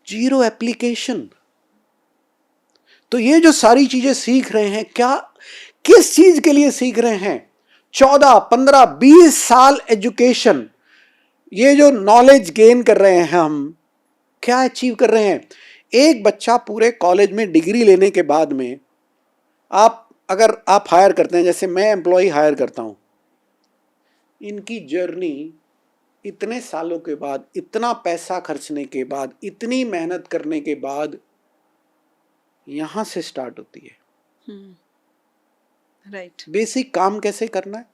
Zero application. तो ये जो सारी चीजें सीख रहे हैं, क्या किस चीज के लिए सीख रहे हैं? 14, 15, 20 साल एजुकेशन, ये जो नॉलेज गेन कर रहे हैं हम, क्या अचीव कर रहे हैं? एक बच्चा पूरे कॉलेज में डिग्री लेने के बाद में अगर आप हायर करते हैं, जैसे मैं एम्प्लॉय हायर करता हूं, इनकी जर्नी इतने सालों के बाद, इतना पैसा खर्चने के बाद, इतनी मेहनत करने के बाद यहां से स्टार्ट होती है। राइट। बेसिक काम कैसे करना है,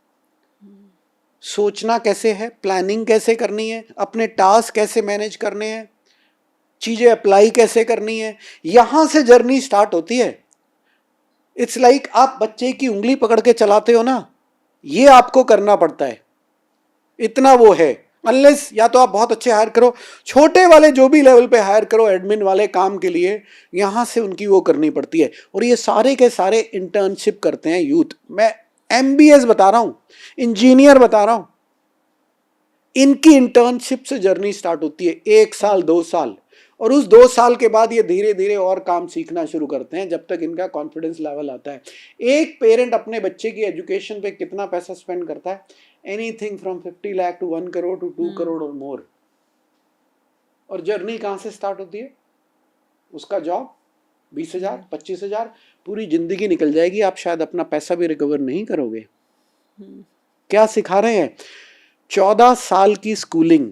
सोचना कैसे है, प्लानिंग कैसे करनी है, अपने टास्क कैसे मैनेज करने हैं, चीजें अप्लाई कैसे करनी है, यहां से जर्नी स्टार्ट होती है। इट्स लाइक आप बच्चे की उंगली पकड़ के चलाते हो ना, ये आपको करना पड़ता है, इतना वो है। अनलेस या तो आप बहुत अच्छे हायर करो, छोटे वाले जो भी लेवल पे हायर करो एडमिन वाले काम के लिए, यहां से उनकी वो करनी पड़ती है। और ये सारे के सारे इंटर्नशिप करते हैं यूथ। मैं एमबीएस बता रहा हूं, इंजीनियर बता रहा हूं, इनकी इंटर्नशिप से जर्नी स्टार्ट होती है, 1 साल 2 साल, और उस 2 साल के बाद ये धीरे धीरे और काम सीखना शुरू करते हैं जब तक इनका कॉन्फिडेंस लेवल आता है। एक पेरेंट अपने बच्चे की एजुकेशन पे कितना पैसा स्पेंड करता है? Anything from 50 lakh to 1 crore to 2 crore और मोर। और जर्नी कहां से स्टार्ट होती है? उसका जॉब 20,000 25,000, पूरी जिंदगी निकल जाएगी, आप शायद अपना पैसा भी रिकवर नहीं करोगे। क्या सिखा रहे हैं? 14 साल की स्कूलिंग,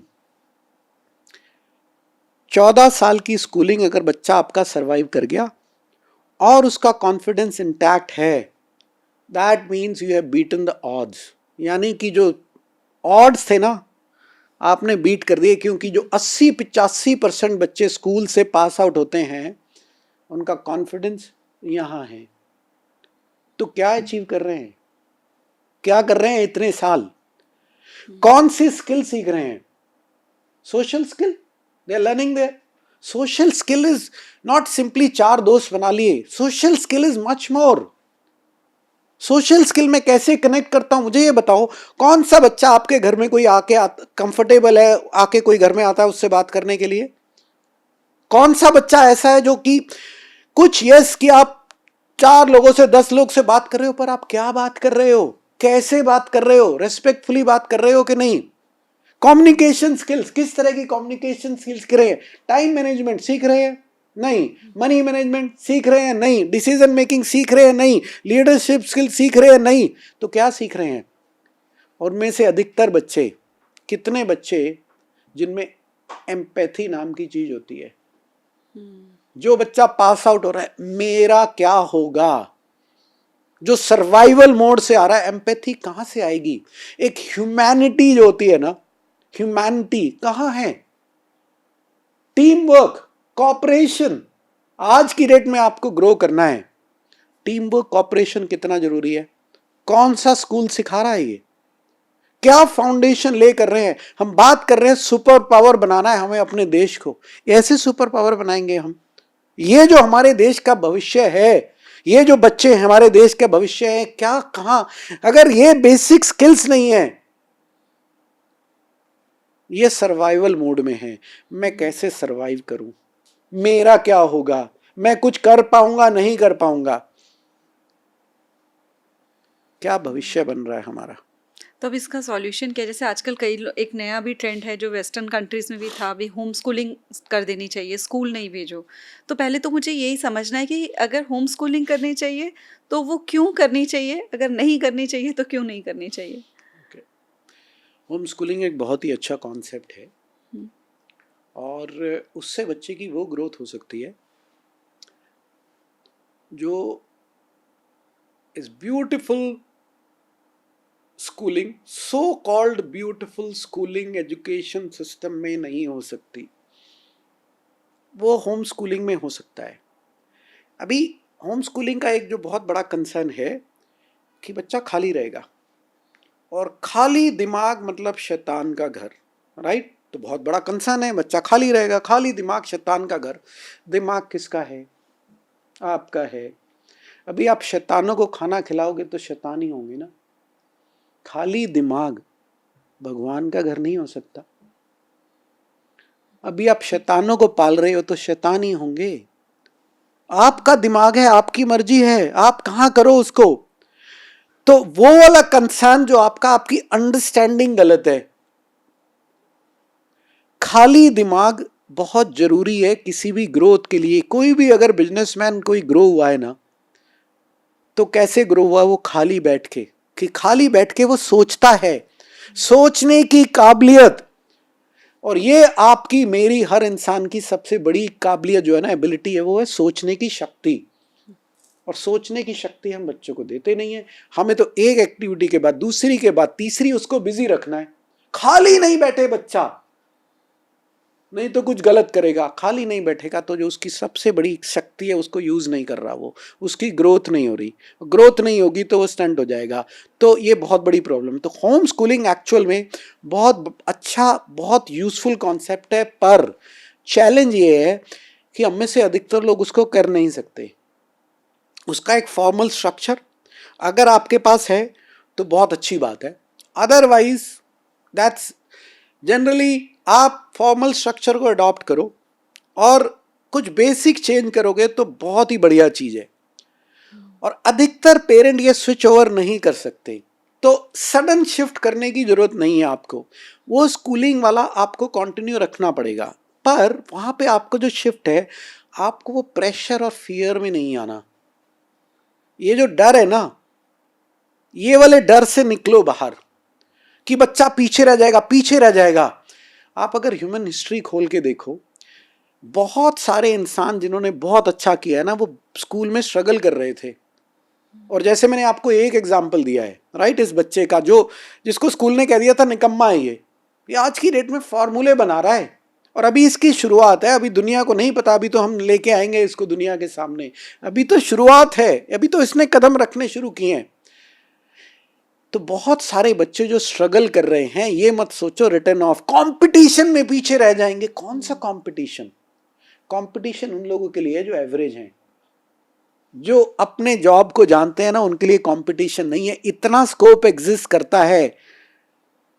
14 साल की स्कूलिंग अगर बच्चा आपका सरवाइव कर गया और उसका कॉन्फिडेंस इंटैक्ट है, that means you have beaten the odds. यानी कि जो ऑड्स थे ना, आपने बीट कर दिए, क्योंकि जो 80-85% बच्चे स्कूल से पास आउट होते हैं उनका कॉन्फिडेंस यहां है। तो क्या अचीव कर रहे हैं, क्या कर रहे हैं इतने साल? कौन सी स्किल सीख रहे हैं? Social skill they are learning there. Social skill is not simply 4 दोस्त बना लिए, social skill is much more. Social skill में कैसे कनेक्ट करता हूं, मुझे ये बताओ। कौन सा बच्चा आपके घर में कोई आके कंफर्टेबल है, आके कोई घर में आता है उससे बात करने के लिए? कौन सा बच्चा ऐसा है जो कि कुछ यस कि आप 4 लोगों से 10 लोग से बात कर रहे हो, पर आप क्या बात कर रहे हो, कैसे बात कर रहे हो, रेस्पेक्टफुली बात कर रहे हो कि नहीं? कम्युनिकेशन स्किल्स, किस तरह की कम्युनिकेशन स्किल्स सीख रहे हैं? टाइम मैनेजमेंट सीख रहे हैं? नहीं। मनी मैनेजमेंट सीख रहे हैं? नहीं। डिसीजन मेकिंग सीख रहे हैं? नहीं। लीडरशिप स्किल्स सीख रहे हैं? नहीं। तो क्या सीख रहे हैं? और में से अधिकतर बच्चे, कितने बच्चे जिनमें एम्पैथी नाम की चीज होती है? जो बच्चा पास आउट हो रहा है, मेरा क्या होगा, जो सर्वाइवल मोड से आ रहा है, एम्पैथी कहां से आएगी? एक ह्यूमैनिटी जो होती है ना, ह्यूमैनिटी कहां है? Team work, cooperation. आज की डेट में आपको ग्रो करना है, टीम वर्क, कॉपरेशन कितना जरूरी है? कौन सा स्कूल सिखा रहा है ये? क्या फाउंडेशन ले कर रहे हैं? हम बात कर रहे हैं सुपर पावर बनाना है हमें अपने देश को। ऐसे सुपर पावर बनाएंगे हम? ये जो हमारे देश का भविष्य है, ये जो बच्चे हमारे देश के भविष्य है, क्या कहां, अगर ये बेसिक स्किल्स नहीं है, ये सर्वाइवल मोड में है, मैं कैसे सर्वाइव करूं, मेरा क्या होगा, मैं कुछ कर पाऊंगा नहीं कर पाऊंगा, क्या भविष्य बन रहा है हमारा? तो अब इसका सॉल्यूशन क्या है? जैसे आजकल एक नया भी ट्रेंड है जो वेस्टर्न कंट्रीज में भी था, अभी होम स्कूलिंग कर देनी चाहिए, स्कूल नहीं भेजो। तो पहले तो मुझे यही समझना है कि अगर होम स्कूलिंग करनी चाहिए तो वो क्यों करनी चाहिए, अगर नहीं करनी चाहिए तो क्यों नहीं करनी चाहिए? होम स्कूलिंग एक बहुत ही अच्छा कॉन्सेप्ट है और उससे बच्चे की वो ग्रोथ हो सकती है जो इस beautiful schooling, so called beautiful schooling education system में नहीं हो सकती, वो होम स्कूलिंग में हो सकता है। अभी होम स्कूलिंग का एक जो बहुत बड़ा कंसर्न है कि बच्चा खाली रहेगा, और खाली दिमाग मतलब शैतान का घर, राइट? तो बहुत बड़ा कंसर्न है, बच्चा खाली रहेगा, खाली दिमाग शैतान का घर। दिमाग किसका है? आपका है। अभी आप शैतानों को खाना खिलाओगे तो शैतान ही होंगे ना। खाली दिमाग भगवान का घर नहीं हो सकता। अभी आप शैतानों को पाल रहे हो तो शैतान ही होंगे। आपका दिमाग है, आपकी मर्जी है, आप कहां करो उसको। तो वो वाला कंसर्न जो आपका, आपकी अंडरस्टैंडिंग गलत है। खाली दिमाग बहुत जरूरी है किसी भी ग्रोथ के लिए। कोई भी अगर बिजनेसमैन कोई ग्रो हुआ है ना, तो कैसे ग्रो हुआ? वो खाली बैठ के, कि खाली बैठ के वो सोचता है, सोचने की काबिलियत। और ये आपकी मेरी हर इंसान की सबसे बड़ी काबिलियत जो है ना, एबिलिटी है, वो है सोचने की शक्ति। और सोचने की शक्ति हम बच्चों को देते नहीं है। हमें तो एक एक्टिविटी के बाद दूसरी के बाद तीसरी उसको बिजी रखना है। खाली नहीं बैठे बच्चा, नहीं तो कुछ गलत करेगा। खाली नहीं बैठेगा तो जो उसकी सबसे बड़ी शक्ति है उसको यूज नहीं कर रहा, वो उसकी ग्रोथ नहीं हो रही। ग्रोथ नहीं होगी तो वो स्टंट हो जाएगा। तो ये बहुत बड़ी प्रॉब्लम। तो होम स्कूलिंग एक्चुअल में बहुत अच्छा, बहुत यूजफुल कॉन्सेप्ट है, पर चैलेंज ये है कि हम में से अधिकतर लोग उसको कर नहीं सकते। उसका एक फॉर्मल स्ट्रक्चर अगर आपके पास है तो बहुत अच्छी बात है, अदरवाइज दैट्स जनरली आप फॉर्मल स्ट्रक्चर को अडॉप्ट करो और कुछ बेसिक चेंज करोगे तो बहुत ही बढ़िया चीज है। और अधिकतर पेरेंट ये स्विच ओवर नहीं कर सकते, तो सडन शिफ्ट करने की जरूरत नहीं है आपको। वो स्कूलिंग वाला आपको कंटिन्यू रखना पड़ेगा, पर वहां पे आपको जो शिफ्ट है, आपको वो प्रेशर और फियर में नहीं आना। ये जो डर है ना, ये वाले डर से निकलो बाहर कि बच्चा पीछे रह जाएगा, पीछे रह जाएगा। आप अगर ह्यूमन हिस्ट्री खोल के देखो, बहुत सारे इंसान जिन्होंने बहुत अच्छा किया है ना, वो स्कूल में स्ट्रगल कर रहे थे। और जैसे मैंने आपको एक एग्जांपल दिया है, राइट, इस बच्चे का जो, जिसको स्कूल ने कह दिया था निकम्मा है ये आज की डेट में फॉर्मूले बना रहा है। और अभी इसकी शुरुआत है, अभी दुनिया को नहीं पता, अभी तो हम लेके आएंगे इसको दुनिया के सामने। अभी तो शुरुआत है, अभी तो इसने कदम रखने शुरू किए हैं। तो बहुत सारे बच्चे जो स्ट्रगल कर रहे हैं, ये मत सोचो रिटर्न ऑफ, कंपटीशन में पीछे रह जाएंगे। कौन सा कंपटीशन? कंपटीशन उन लोगों के लिए है जो एवरेज हैं, जो अपने जॉब को जानते हैं ना, उनके लिए कंपटीशन नहीं है। इतना स्कोप एग्जिस्ट करता है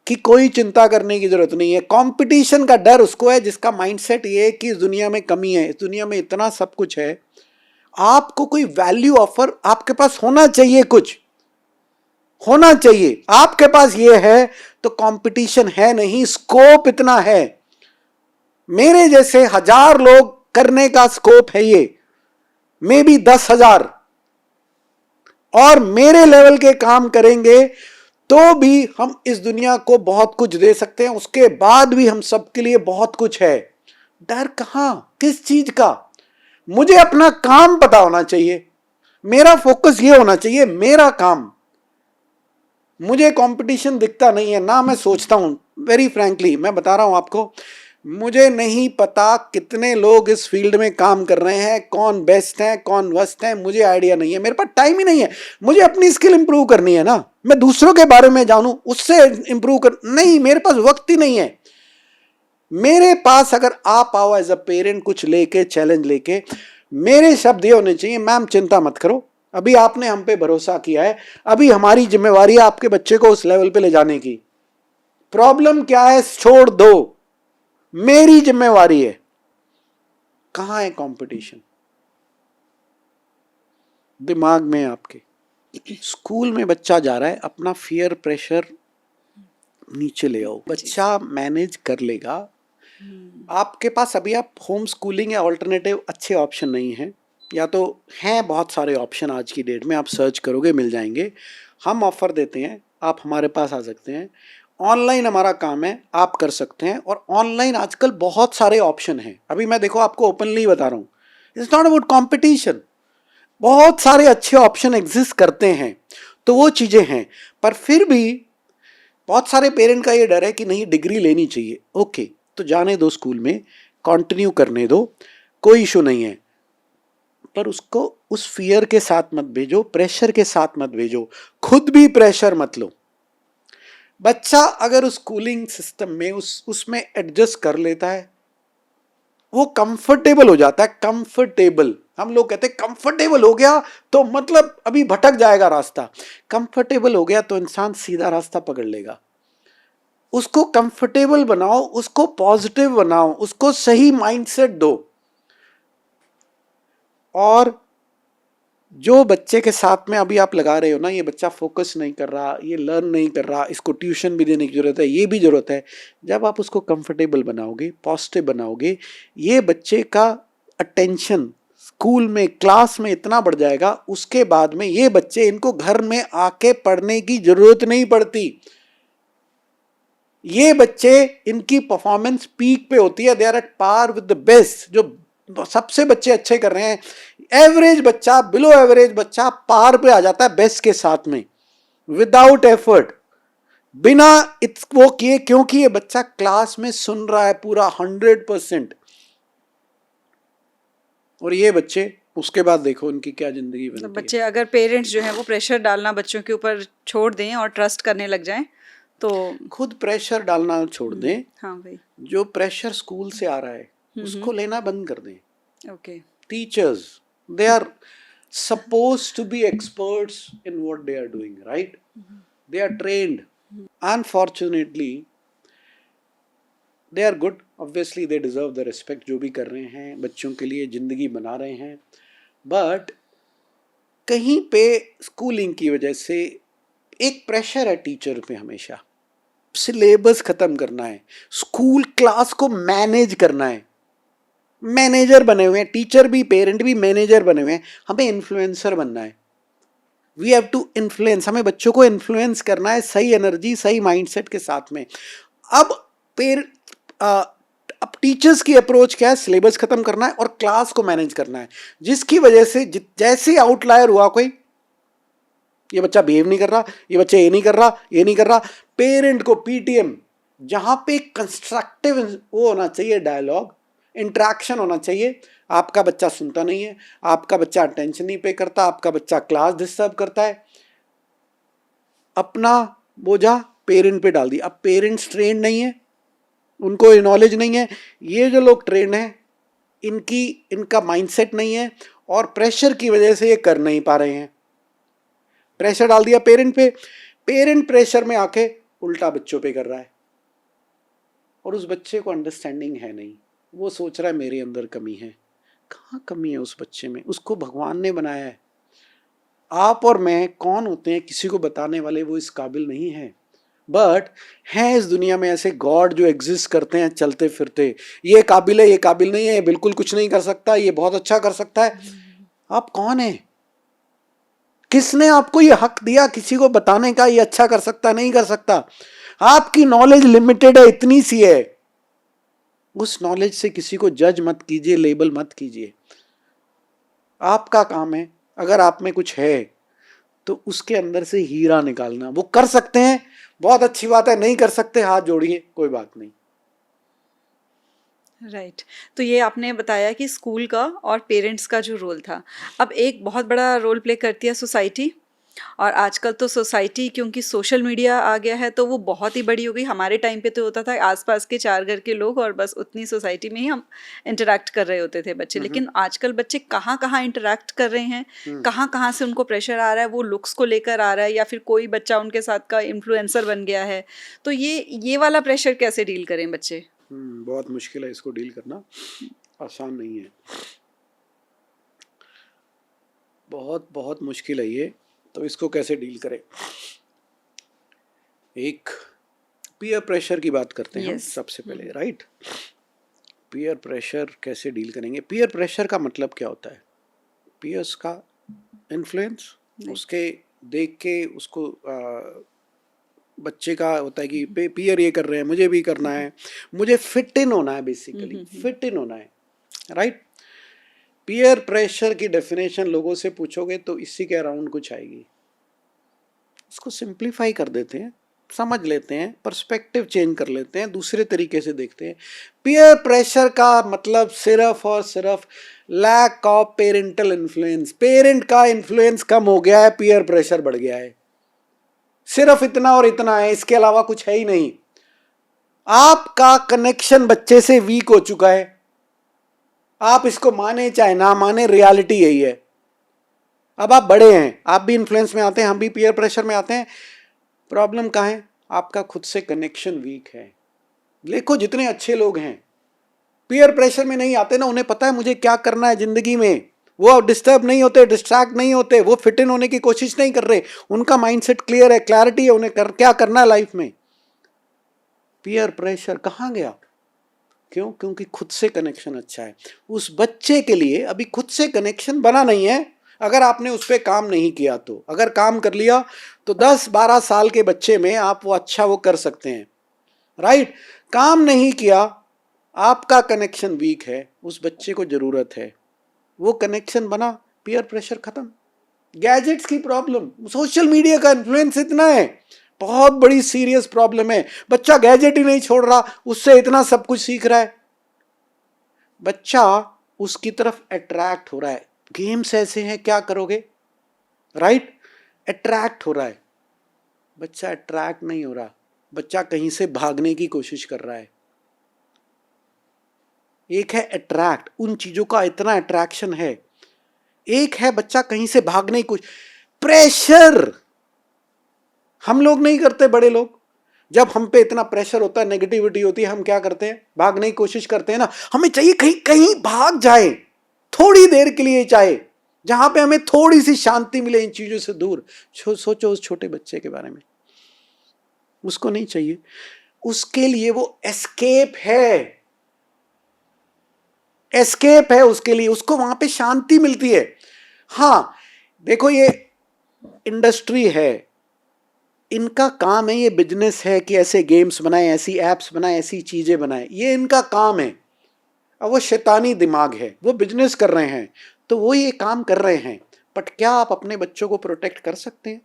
कि कोई चिंता करने की जरूरत नहीं है। कंपटीशन का डर उसको है जिसका माइंडसेट ये है कि इस दुनिया में कमी है, इस दुनिया में इतना सब कुछ है, आपको कोई वैल्यू ऑफर आपके पास होना चाहिए, कुछ होना चाहिए। आपके पास ये है तो कंपटीशन है नहीं, स्कोप इतना है। मेरे जैसे 1000 लोग करने का स्कोप है ये, मे बी 10,000, और मेरे लेवल के काम करेंगे तो भी हम इस दुनिया को बहुत कुछ दे सकते हैं। उसके बाद भी हम सबके लिए बहुत कुछ है। डर कहां, किस चीज का? मुझे अपना काम पता होना चाहिए, मेरा फोकस ये होना चाहिए, मेरा काम। मुझे कंपटीशन दिखता नहीं है ना, मैं सोचता हूं, वेरी फ्रैंकली मैं बता रहा हूं आपको, मुझे नहीं पता कितने लोग इस फील्ड में काम कर रहे हैं, कौन बेस्ट है कौन वर्स्ट है, मुझे आइडिया नहीं है। मेरे पास टाइम ही नहीं है। मुझे अपनी स्किल इंप्रूव करनी है ना, मैं दूसरों के बारे में जानूं, उससे इंप्रूव कर, नहीं, मेरे पास वक्त ही नहीं है। मेरे पास अगर आप आओ एज अ पेरेंट कुछ लेके, चैलेंज लेके, मेरे शब्द ये होने चाहिए, मैम चिंता मत करो, अभी आपने हम पे भरोसा किया है, अभी हमारी जिम्मेवारी है आपके बच्चे को उस लेवल पे ले जाने की। प्रॉब्लम क्या है छोड़ दो, मेरी जिम्मेवारी है। कहां है कंपटीशन? दिमाग में आपके। स्कूल में बच्चा जा रहा है, अपना फियर प्रेशर नीचे ले आओ, बच्चा मैनेज कर लेगा। आपके पास अभी आप होम स्कूलिंग या ऑल्टरनेटिव अच्छे ऑप्शन नहीं है, या तो हैं बहुत सारे ऑप्शन आज की डेट में, आप सर्च करोगे मिल जाएंगे। हम ऑफर देते हैं, आप हमारे पास आ सकते हैं। ऑनलाइन हमारा काम है, आप कर सकते हैं। और ऑनलाइन आजकल बहुत सारे ऑप्शन हैं। अभी मैं देखो आपको ओपनली बता रहा हूँ, इट्स नॉट अबाउट कॉम्पिटिशन, बहुत सारे अच्छे ऑप्शन एग्जिस्ट करते हैं। तो वो चीज़ें हैं, पर फिर भी बहुत सारे पेरेंट का ये डर है कि नहीं डिग्री लेनी चाहिए। ओके, तो जाने दो, स्कूल में कंटिन्यू करने दो, कोई इशू नहीं है, पर उसको उस फियर के साथ मत भेजो, प्रेशर के साथ मत भेजो, खुद भी प्रेशर मत लो। बच्चा अगर उस स्कूलिंग सिस्टम में उसमें एडजस्ट कर लेता है, वो कंफर्टेबल हो जाता है, कंफर्टेबल। हम लोग कहते हैं कंफर्टेबल हो गया तो मतलब अभी भटक जाएगा रास्ता। कंफर्टेबल हो गया तो इंसान सीधा रास्ता पकड़ लेगा। उसको कंफर्टेबल बनाओ, उसको पॉजिटिव बनाओ, उसको सही माइंडसेट दो। और जो बच्चे के साथ में अभी आप लगा रहे हो ना, ये बच्चा फोकस नहीं कर रहा, ये लर्न नहीं कर रहा, इसको ट्यूशन भी देने की जरूरत है, ये भी जरूरत है। जब आप उसको कंफर्टेबल बनाओगे, पॉजिटिव बनाओगे, ये बच्चे का अटेंशन स्कूल में, क्लास में इतना बढ़ जाएगा, उसके बाद में ये बच्चे, इनको घर में आके पढ़ने की जरूरत नहीं पड़ती। ये बच्चे, इनकी परफॉर्मेंस पीक पे होती है, they are at par with the best. जो सबसे बच्चे अच्छे कर रहे हैं, एवरेज बच्चा, बिलो एवरेज बच्चा पार पे आ जाता है बेस्ट के साथ में, विदाउट एफर्ट, बिना वो किए, क्योंकि ये बच्चा क्लास में सुन रहा है पूरा 100%। और ये बच्चे उसके बाद देखो उनकी क्या जिंदगी बनती है। बच्चे अगर पेरेंट्स जो है वो प्रेशर डालना बच्चों के ऊपर छोड़ दें और ट्रस्ट करने लग जाएं तो खुद प्रेशर डालना छोड़ दें। हाँ भाई, जो प्रेशर स्कूल से आ रहा है उसको लेना बंद कर दें। Okay, teachers, they are supposed to be experts in what they are doing, right? They are trained. Unfortunately, they are good. Obviously, they deserve the respect. जो भी कर रहे हैं, बच्चों के लिए जिंदगी बना रहे हैं, but कहीं पे स्कूलिंग की वजह से एक प्रेशर है टीचर पे हमेशा। सिलेबस खत्म करना है, स्कूल क्लास को मैनेज करना है। मैनेजर बने हुए हैं, टीचर भी, पेरेंट भी मैनेजर बने हुए हैं। हमें इन्फ्लुएंसर बनना है। वी हैव टू इन्फ्लुएंस, हमें बच्चों को इन्फ्लुएंस करना है सही एनर्जी, सही माइंडसेट के साथ में। अब टीचर्स की अप्रोच क्या है? सिलेबस खत्म करना है और क्लास को मैनेज करना है, जिसकी वजह से जैसे आउटलायर हुआ कोई, ये बच्चा बिहेव नहीं कर रहा, ये बच्चा ये नहीं कर रहा, ये नहीं कर रहा, पेरेंट को पीटीएम, जहां पे कंस्ट्रक्टिव वो होना चाहिए, डायलॉग, इंटरेक्शन होना चाहिए। आपका बच्चा सुनता नहीं है, आपका बच्चा अटेंशन नहीं पे करता, आपका बच्चा क्लास डिस्टर्ब करता है, अपना बोझा पेरेंट पे डाल दिया। अब पेरेंट्स ट्रेंड नहीं है, उनको नॉलेज नहीं है। ये जो लोग ट्रेंड हैं, इनका माइंडसेट नहीं है और प्रेशर की वजह से ये कर नहीं पा रहे हैं। प्रेशर डाल दिया पेरेंट पे, पेरेंट प्रेशर में आके उल्टा बच्चों पे कर रहा है और उस बच्चे को अंडरस्टैंडिंग है नहीं। वो सोच रहा है मेरे अंदर कमी है। कहाँ कमी है उस बच्चे में? उसको भगवान ने बनाया है। आप और मैं कौन होते हैं किसी को बताने वाले? वो इस काबिल नहीं है। बट हैं इस दुनिया में ऐसे गॉड जो एग्जिस्ट करते हैं चलते फिरते, ये काबिल है, ये काबिल नहीं है, ये बिल्कुल कुछ नहीं कर सकता, ये बहुत अच्छा कर सकता है। आप कौन है? किसने आपको ये हक दिया किसी को बताने का, ये अच्छा कर सकता, नहीं कर सकता? आपकी नॉलेज लिमिटेड है, इतनी सी है। उस नॉलेज से किसी को जज मत कीजिए, लेबल मत कीजिए। आपका काम है, अगर आप में कुछ है तो उसके अंदर से हीरा निकालना। वो कर सकते हैं, बहुत अच्छी बात है, नहीं कर सकते हाथ जोड़िए, कोई बात नहीं। राइट। तो ये आपने बताया कि स्कूल का और पेरेंट्स का जो रोल था, अब एक बहुत बड़ा रोल प्ले करती है सोसाइटी। और आजकल तो सोसाइटी, क्योंकि सोशल मीडिया आ गया है, तो वो बहुत ही बड़ी हो गई। हमारे टाइम पे तो होता था आसपास के 4 घर के लोग और बस उतनी सोसाइटी में ही हम इंटरेक्ट कर रहे होते थे बच्चे। लेकिन आजकल बच्चे कहाँ कहाँ इंटरेक्ट कर रहे हैं, कहाँ कहाँ से उनको प्रेशर आ रहा है, वो लुक्स को लेकर आ रहा है या फिर कोई बच्चा उनके साथ का इन्फ्लुएंसर बन गया है। तो ये वाला प्रेशर कैसे डील करें बच्चे? बहुत मुश्किल है इसको डील करना, आसान नहीं है, बहुत बहुत मुश्किल है ये। तो इसको कैसे डील करें? एक पीयर प्रेशर की बात करते हैं हम सबसे पहले, राइट? पीयर प्रेशर कैसे डील करेंगे? पीयर प्रेशर का मतलब क्या होता है? पीयर्स का इन्फ्लुएंस, उसके देख के उसको बच्चे का होता है कि पीयर ये कर रहे हैं, मुझे भी करना है, मुझे फिट इन होना है, बेसिकली फिट इन होना है, राइट? पीयर प्रेशर की डेफिनेशन लोगों से पूछोगे तो इसी के अराउंड कुछ आएगी। इसको सिंप्लीफाई कर देते हैं, समझ लेते हैं, पर्सपेक्टिव चेंज कर लेते हैं, दूसरे तरीके से देखते हैं। पीयर प्रेशर का मतलब सिर्फ और सिर्फ lack of parental influence. Parent का इन्फ्लुएंस कम हो गया है, पीयर प्रेशर बढ़ गया है। सिर्फ इतना और इतना है, इसके अलावा कुछ है ही नहीं। आपका कनेक्शन बच्चे से वीक हो चुका है, आप इसको माने चाहे ना माने, रियलिटी यही है। अब आप बड़े हैं, आप भी इन्फ्लुएंस में आते हैं, हम भी पीयर प्रेशर में आते हैं। प्रॉब्लम कहाँ है? आपका खुद से कनेक्शन वीक है। देखो जितने अच्छे लोग हैं पीयर प्रेशर में नहीं आते ना, उन्हें पता है मुझे क्या करना है जिंदगी में। वो डिस्टर्ब नहीं होते, डिस्ट्रैक्ट नहीं होते, वो फिट इन होने की कोशिश नहीं कर रहे। उनका माइंडसेट क्लियर है, क्लैरिटी है, उन्हें क्या करना है लाइफ में। पीयर प्रेशर कहाँ गया? क्यों? क्योंकि खुद से कनेक्शन अच्छा है। उस बच्चे के लिए अभी खुद से कनेक्शन बना नहीं है। अगर आपने उस पर काम नहीं किया तो, अगर काम कर लिया तो 10-12 साल के बच्चे में आप वो अच्छा वो कर सकते हैं, राइट? काम नहीं किया, आपका कनेक्शन वीक है, उस बच्चे को जरूरत है, वो कनेक्शन बना, पीयर प्रेशर खत्म। गैजेट्स की प्रॉब्लम, सोशल मीडिया का इन्फ्लुएंस इतना है, बहुत बड़ी सीरियस प्रॉब्लम है। बच्चा गैजेट ही नहीं छोड़ रहा, उससे इतना सब कुछ सीख रहा है, बच्चा उसकी तरफ अट्रैक्ट हो रहा है। गेम्स ऐसे हैं, क्या करोगे, राइट? अट्रैक्ट हो रहा है, बच्चा अट्रैक्ट नहीं हो रहा, बच्चा कहीं से भागने की कोशिश कर रहा है। एक है अट्रैक्ट, उन चीजों का इतना अट्रैक्शन है। एक है बच्चा कहीं से भागने की कोशिश, प्रेशर। हम लोग नहीं करते, बड़े लोग, जब हम पे इतना प्रेशर होता है, नेगेटिविटी होती है, हम क्या करते हैं? भागने की कोशिश करते हैं ना। हमें चाहिए कहीं कहीं भाग जाए, थोड़ी देर के लिए चाहे, जहां पे हमें थोड़ी सी शांति मिले इन चीजों से दूर। सोचो उस छोटे बच्चे के बारे में, उसको नहीं चाहिए, उसके लिए वो एस्केप है, एस्केप है उसके लिए, उसको वहां पे शांति मिलती है। हाँ देखो, ये इंडस्ट्री है, इनका काम है, ये बिजनेस है कि ऐसे गेम्स बनाए, ऐसी एप्स बनाए, ऐसी चीजें बनाए, ये इनका काम है। अब वो शैतानी दिमाग है, वो बिजनेस कर रहे हैं तो वो ये काम कर रहे हैं। बट क्या आप अपने बच्चों को प्रोटेक्ट कर सकते हैं?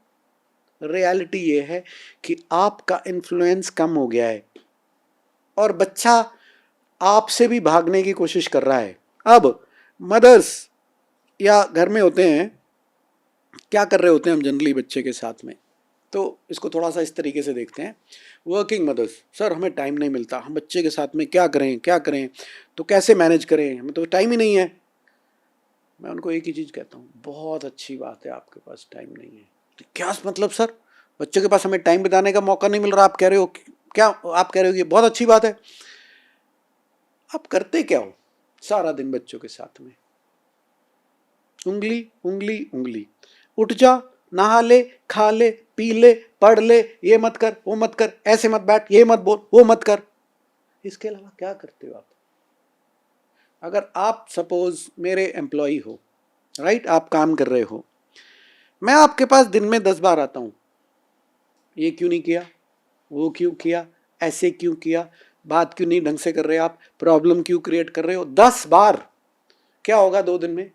रियलिटी ये है कि आपका इन्फ्लुएंस कम हो गया है और बच्चा आपसे भी भागने की कोशिश कर रहा है। अब मदर्स या घर में होते हैं, क्या कर रहे होते हैं हम जनरली बच्चे के साथ में, तो इसको थोड़ा सा इस तरीके से देखते हैं। वर्किंग मदर्स, सर हमें टाइम नहीं मिलता, हम बच्चे के साथ में क्या करें क्या करें, तो कैसे मैनेज करें, हमें तो टाइम ही नहीं है। मैं उनको एक ही चीज़ कहता हूँ, बहुत अच्छी बात है आपके पास टाइम नहीं है। तो क्या मतलब सर, बच्चों के पास हमें टाइम बिताने का मौका नहीं मिल रहा, आप कह रहे हो क्या? आप कह रहे हो कि बहुत अच्छी बात है। आप करते क्या हो सारा दिन बच्चों के साथ में? उंगली उंगली उंगली, उठ जा, नहा ले, खा ले, पी ले, पढ़ ले, ये मत कर, वो मत कर, ऐसे मत बैठ, ये मत बोल, वो मत कर। इसके अलावा क्या करते हो आप? अगर आप सपोज मेरे एम्प्लॉय हो, राइट, आप काम कर रहे हो, मैं आपके पास दिन में 10 बार आता हूं, ये क्यों नहीं किया, वो क्यों किया, ऐसे क्यों किया, बात क्यों नहीं ढंग से कर रहे आप, प्रॉब्लम क्यों क्रिएट कर रहे हो, 10 बार। क्या होगा 2 दिन में?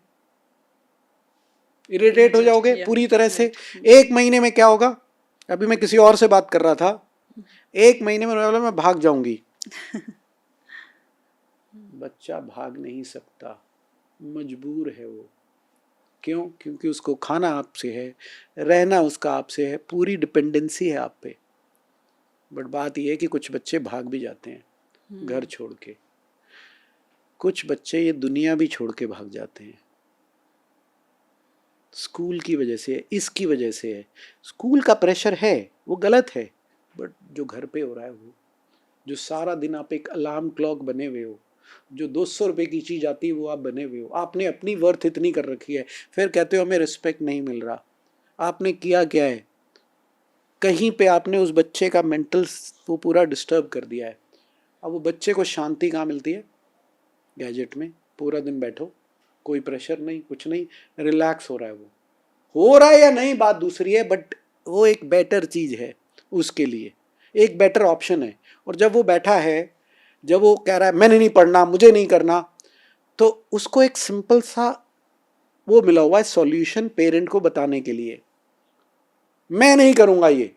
इरिटेट हो जाओगे पूरी तरह से। 1 महीने में क्या होगा? अभी मैं किसी और से बात कर रहा था, 1 महीने में मैं भाग जाऊंगी। बच्चा भाग नहीं सकता, मजबूर है वो। क्यों? क्योंकि उसको खाना आपसे है, रहना उसका आपसे है, पूरी डिपेंडेंसी है आप पे। बट बात यह है कि कुछ बच्चे भाग भी जाते हैं घर छोड़ के, कुछ बच्चे ये दुनिया भी छोड़ के भाग जाते हैं। स्कूल की वजह से है, इसकी वजह से है। स्कूल का प्रेशर है, वो गलत है, बट जो घर पे हो रहा है वो, जो सारा दिन आप एक अलार्म क्लॉक बने हुए हो, जो 200 रुपए की चीज आती है वो आप बने हुए हो, आपने अपनी वर्थ इतनी कर रखी है, फिर कहते हो हमें रिस्पेक्ट नहीं मिल रहा। आपने किया क्या है? कहीं पे आपने उस बच्चे का मेंटल वो पूरा डिस्टर्ब कर दिया है। अब वो बच्चे को शांति कहाँ मिलती है? गैजेट में। पूरा दिन बैठो, कोई प्रेशर नहीं, कुछ नहीं, रिलैक्स हो रहा है। वो हो रहा है या नहीं बात दूसरी है, बट वो एक बेटर चीज है उसके लिए, एक बेटर ऑप्शन है। और जब वो बैठा है, जब वो कह रहा है मैंने नहीं पढ़ना, मुझे नहीं करना, तो उसको एक सिंपल सा वो मिला हुआ है सॉल्यूशन पेरेंट को बताने के लिए, मैं नहीं करूंगा ये।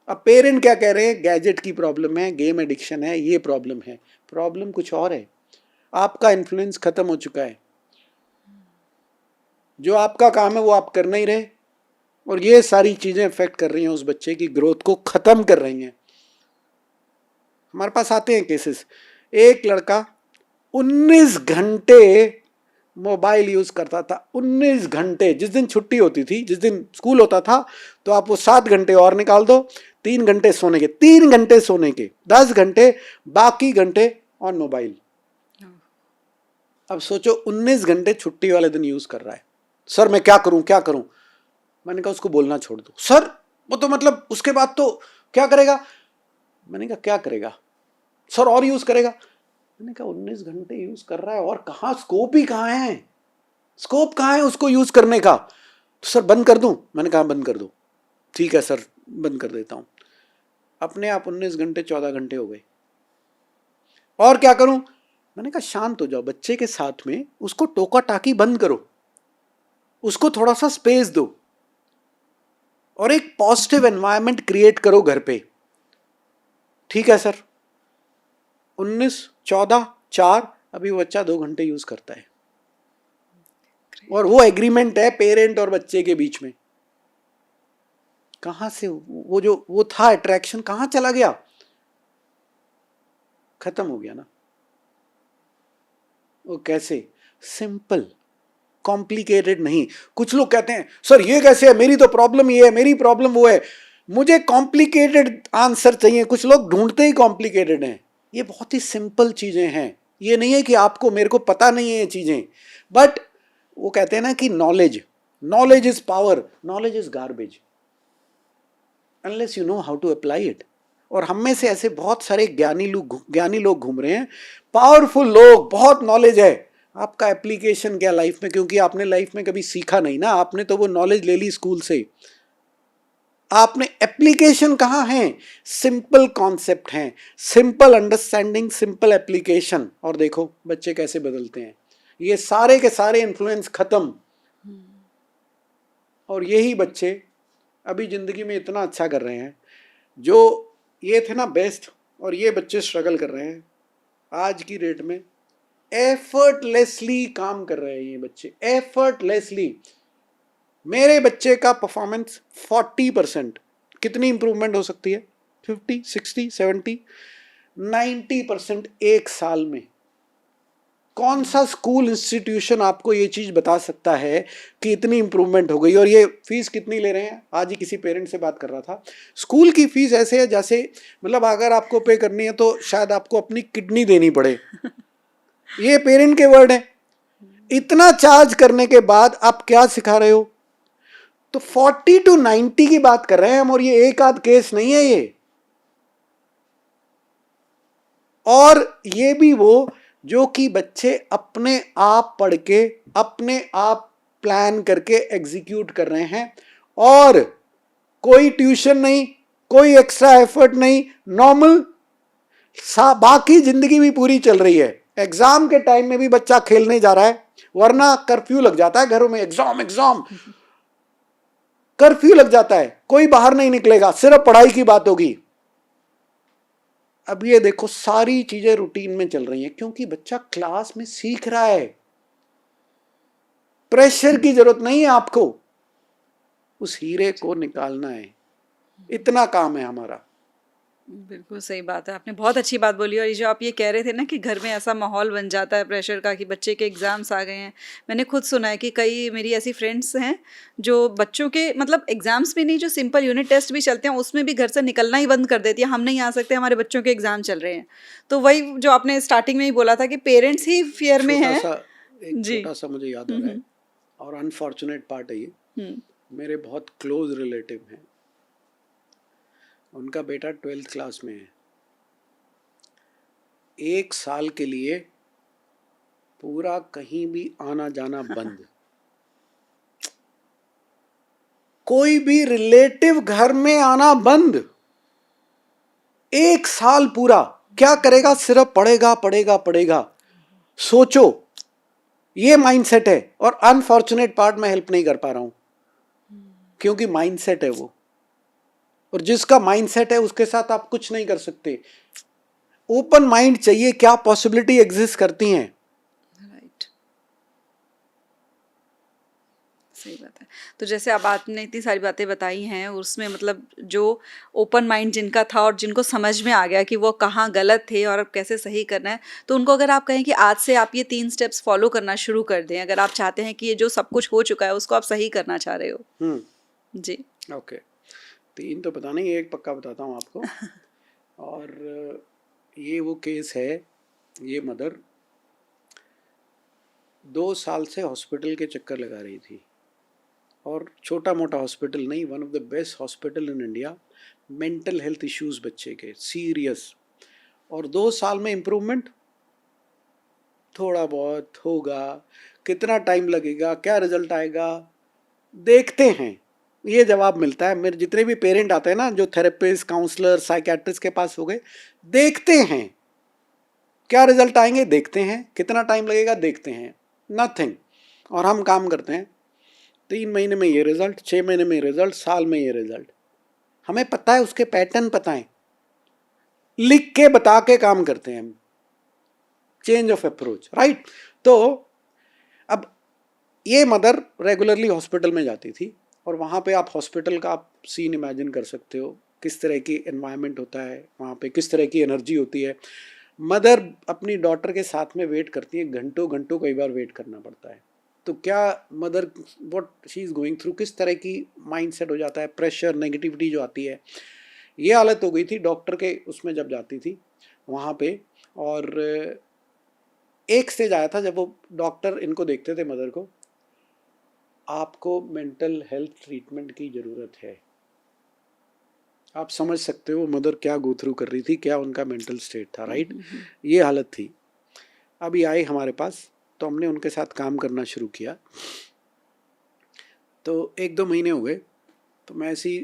अब पेरेंट क्या कह रहे हैं? गैजेट की प्रॉब्लम है, गेम एडिक्शन है, ये प्रॉब्लम है। प्रॉब्लम कुछ और है, आपका इन्फ्लुएंस खत्म हो चुका है। जो आपका काम है वो आप कर नहीं रहे, और ये सारी चीजें इफेक्ट कर रही हैं उस बच्चे की ग्रोथ को, खत्म कर रही हैं। हमारे पास आते हैं केसेस, एक लड़का 19 घंटे मोबाइल यूज करता था। 19 घंटे। जिस दिन छुट्टी होती थी, जिस दिन स्कूल होता था, तो आप वो 7 घंटे और निकाल दो, 3 घंटे सोने के, 3 घंटे सोने के, 10 घंटे, बाकी घंटे ऑन मोबाइल। अब सोचो 19 घंटे छुट्टी वाले दिन यूज कर रहा है। सर मैं क्या करूं क्या करूं? मैंने कहा उसको बोलना छोड़ दो। सर वो तो मतलब उसके बाद तो क्या करेगा? मैंने कहा क्या करेगा? सर और यूज करेगा। मैंने कहा 19 घंटे यूज कर रहा है और कहां, स्कोप ही कहां है, स्कोप कहां है उसको यूज करने का? तो सर बंद कर दूं? मैंने कहा बंद कर दो। ठीक है सर बंद कर देता हूं। अपने आप 19 घंटे 14 घंटे हो गए। और क्या करूं? मैंने कहा शांत हो जाओ, बच्चे के साथ में उसको टोका टाकी बंद करो, उसको थोड़ा सा स्पेस दो और एक पॉजिटिव एनवायरनमेंट क्रिएट करो घर पे। ठीक है सर। 19, 14, 4, अभी बच्चा 2 घंटे यूज करता है। और वो एग्रीमेंट है पेरेंट और बच्चे के बीच में। कहां से वो जो वो था अट्रैक्शन कहां चला गया? खत्म हो गया ना। वो कैसे? सिंपल, कॉम्प्लिकेटेड नहीं। कुछ लोग कहते हैं सर ये कैसे है, मेरी तो प्रॉब्लम ये है, मेरी प्रॉब्लम वो है, मुझे कॉम्प्लिकेटेड आंसर चाहिए। कुछ लोग ढूंढते ही कॉम्प्लिकेटेड हैं। ये बहुत ही सिंपल चीजें हैं। ये नहीं है कि आपको मेरे को पता नहीं है ये चीजें, बट वो कहते हैं ना कि knowledge, knowledge is power, knowledge is garbage unless you know how to apply it. और हम में से ऐसे बहुत सारे ज्ञानी लोग घूम रहे हैं, पावरफुल लोग, बहुत नॉलेज है। आपका एप्लीकेशन क्या लाइफ में? क्योंकि आपने लाइफ में कभी सीखा नहीं ना, आपने तो वो नॉलेज ले ली स्कूल से। आपने एप्लीकेशन कहाँ है? सिंपल कॉन्सेप्ट हैं, सिंपल अंडरस्टैंडिंग, सिंपल एप्लीकेशन। और देखो बच्चे कैसे बदलते हैं। ये सारे के सारे इन्फ्लुएंस खत्म। और यही बच्चे अभी जिंदगी में इतना अच्छा कर रहे हैं। जो ये थे ना बेस्ट, और ये बच्चे स्ट्रगल कर रहे हैं आज की डेट में। एफर्टलेसली काम कर रहे हैं ये बच्चे, एफर्टलेसली। मेरे बच्चे का परफॉर्मेंस 40%, कितनी इंप्रूवमेंट हो सकती है? 50, 60, 70, 90% एक साल में। कौन सा स्कूल इंस्टीट्यूशन आपको ये चीज बता सकता है कि इतनी इंप्रूवमेंट हो गई? और ये फीस कितनी ले रहे हैं? आज ही किसी पेरेंट से बात कर रहा था। स्कूल की फीस ऐसे है जैसे, मतलब अगर आपको पे करनी है तो शायद आपको अपनी किडनी देनी पड़े। ये पेरेंट के वर्ड है। इतना चार्ज करने के बाद आप क्या सिखा रहे हो? तो 40 to 90 की बात कर रहे हैं हम, और ये एक आध केस नहीं है ये। और ये भी वो जो कि बच्चे अपने आप पढ़ के, अपने आप प्लान करके एग्जीक्यूट कर रहे हैं, और कोई ट्यूशन नहीं, कोई एक्स्ट्रा एफर्ट नहीं, नॉर्मल बाकी जिंदगी भी पूरी चल रही है। एग्जाम के टाइम में भी बच्चा खेलने जा रहा है, वरना कर्फ्यू लग जाता है घरों में। एग्जाम एग्जाम कर्फ्यू लग जाता है, कोई बाहर नहीं निकलेगा, सिर्फ पढ़ाई की बात होगी। अब ये देखो सारी चीजें रूटीन में चल रही हैं, क्योंकि बच्चा क्लास में सीख रहा है। प्रेशर की जरूरत नहीं है आपको, उस हीरे को निकालना है। इतना काम है हमारा। बिल्कुल सही बात है, आपने बहुत अच्छी बात बोली। और ये जो आप ये कह रहे थे ना कि घर में ऐसा माहौल बन जाता है प्रेशर का कि बच्चे के एग्ज़ाम्स आ गए हैं। मैंने खुद सुना है कि कई मेरी ऐसी फ्रेंड्स हैं जो बच्चों के मतलब एग्ज़ाम्स भी नहीं, जो सिंपल यूनिट टेस्ट भी चलते हैं उसमें भी घर से निकलना ही बंद कर देती है, हम नहीं आ सकते, हमारे बच्चों के एग्ज़ाम चल रहे हैं। तो वही जो आपने स्टार्टिंग में ही बोला था कि पेरेंट्स ही फियर में हैं। एक जी। छोटा सा मुझे याद आ रहा है, और अनफॉर्चुनेट पार्ट है ये। मेरे बहुत क्लोज रिलेटिव हैं, उनका बेटा 12th क्लास में है। 1 साल के लिए पूरा कहीं भी आना जाना बंद। कोई भी रिलेटिव घर में आना बंद। 1 साल पूरा क्या करेगा? सिर्फ पढ़ेगा पढ़ेगा पढ़ेगा। सोचो, ये माइंडसेट है। और अनफॉर्चुनेट पार्ट मैं हेल्प नहीं कर पा रहा हूं, क्योंकि माइंडसेट है वो, और जिसका माइंडसेट है उसके साथ आप कुछ नहीं कर सकते। ओपन माइंड चाहिए, क्या पॉसिबिलिटी एग्जिस्ट करती हैं। राइट, सही बात है। तो जैसे अब आपने इतनी सारी बातें बताई हैं, उसमें मतलब जो ओपन माइंड जिनका था और जिनको समझ में आ गया कि वो कहाँ गलत थे और अब कैसे सही करना है, तो उनको अगर आप कहें कि आज से आप ये 3 स्टेप्स फॉलो करना शुरू कर दें, अगर आप चाहते हैं कि ये जो सब कुछ हो चुका है उसको आप सही करना चाह रहे हो। जी। ओके, 3 तो पता नहीं, एक पक्का बताता हूँ आपको। और ये वो केस है, ये मदर 2 साल से हॉस्पिटल के चक्कर लगा रही थी, और छोटा मोटा हॉस्पिटल नहीं, one of the best hospital in India, mental health issues बच्चे के सीरियस। और 2 साल में इम्प्रूवमेंट थोड़ा बहुत होगा, कितना टाइम लगेगा, क्या रिजल्ट आएगा, देखते हैं, ये जवाब मिलता है। मेरे जितने भी पेरेंट आते हैं ना, जो थेरेपिस्ट, काउंसलर, साइकेट्रिस्ट के पास हो गए, देखते हैं क्या रिजल्ट आएंगे, देखते हैं कितना टाइम लगेगा, देखते हैं, नथिंग। और हम काम करते हैं 3 महीने में ये रिजल्ट, 6 महीने में ये रिजल्ट, साल में ये रिजल्ट। हमें पता है, उसके पैटर्न पता है, लिख के बता के काम करते हैं हम। Change of approach, right. तो अब ये मदर रेगुलरली हॉस्पिटल में जाती थी, और वहाँ पे आप हॉस्पिटल का आप सीन इमेजिन कर सकते हो, किस तरह की एनवायरनमेंट होता है वहाँ पे, किस तरह की एनर्जी होती है। मदर अपनी डॉटर के साथ में वेट करती है, घंटों घंटों कई बार वेट करना पड़ता है। तो क्या mother what she is going through, किस तरह की माइंड सेट हो जाता है, प्रेशर, नेगेटिविटी जो आती है, ये हालत हो गई थी डॉक्टर के उसमें जब जाती थी वहाँ पे। और एक स्टेज आया था जब वो डॉक्टर इनको देखते थे, मदर को, आपको मेंटल हेल्थ ट्रीटमेंट की ज़रूरत है। आप समझ सकते हो मदर क्या गो थ्रू कर रही थी, क्या उनका मेंटल स्टेट था, राइट। ये हालत थी। अभी आई हमारे पास, तो हमने उनके साथ काम करना शुरू किया। तो 1-2 महीने हो गए, तो मैं ऐसी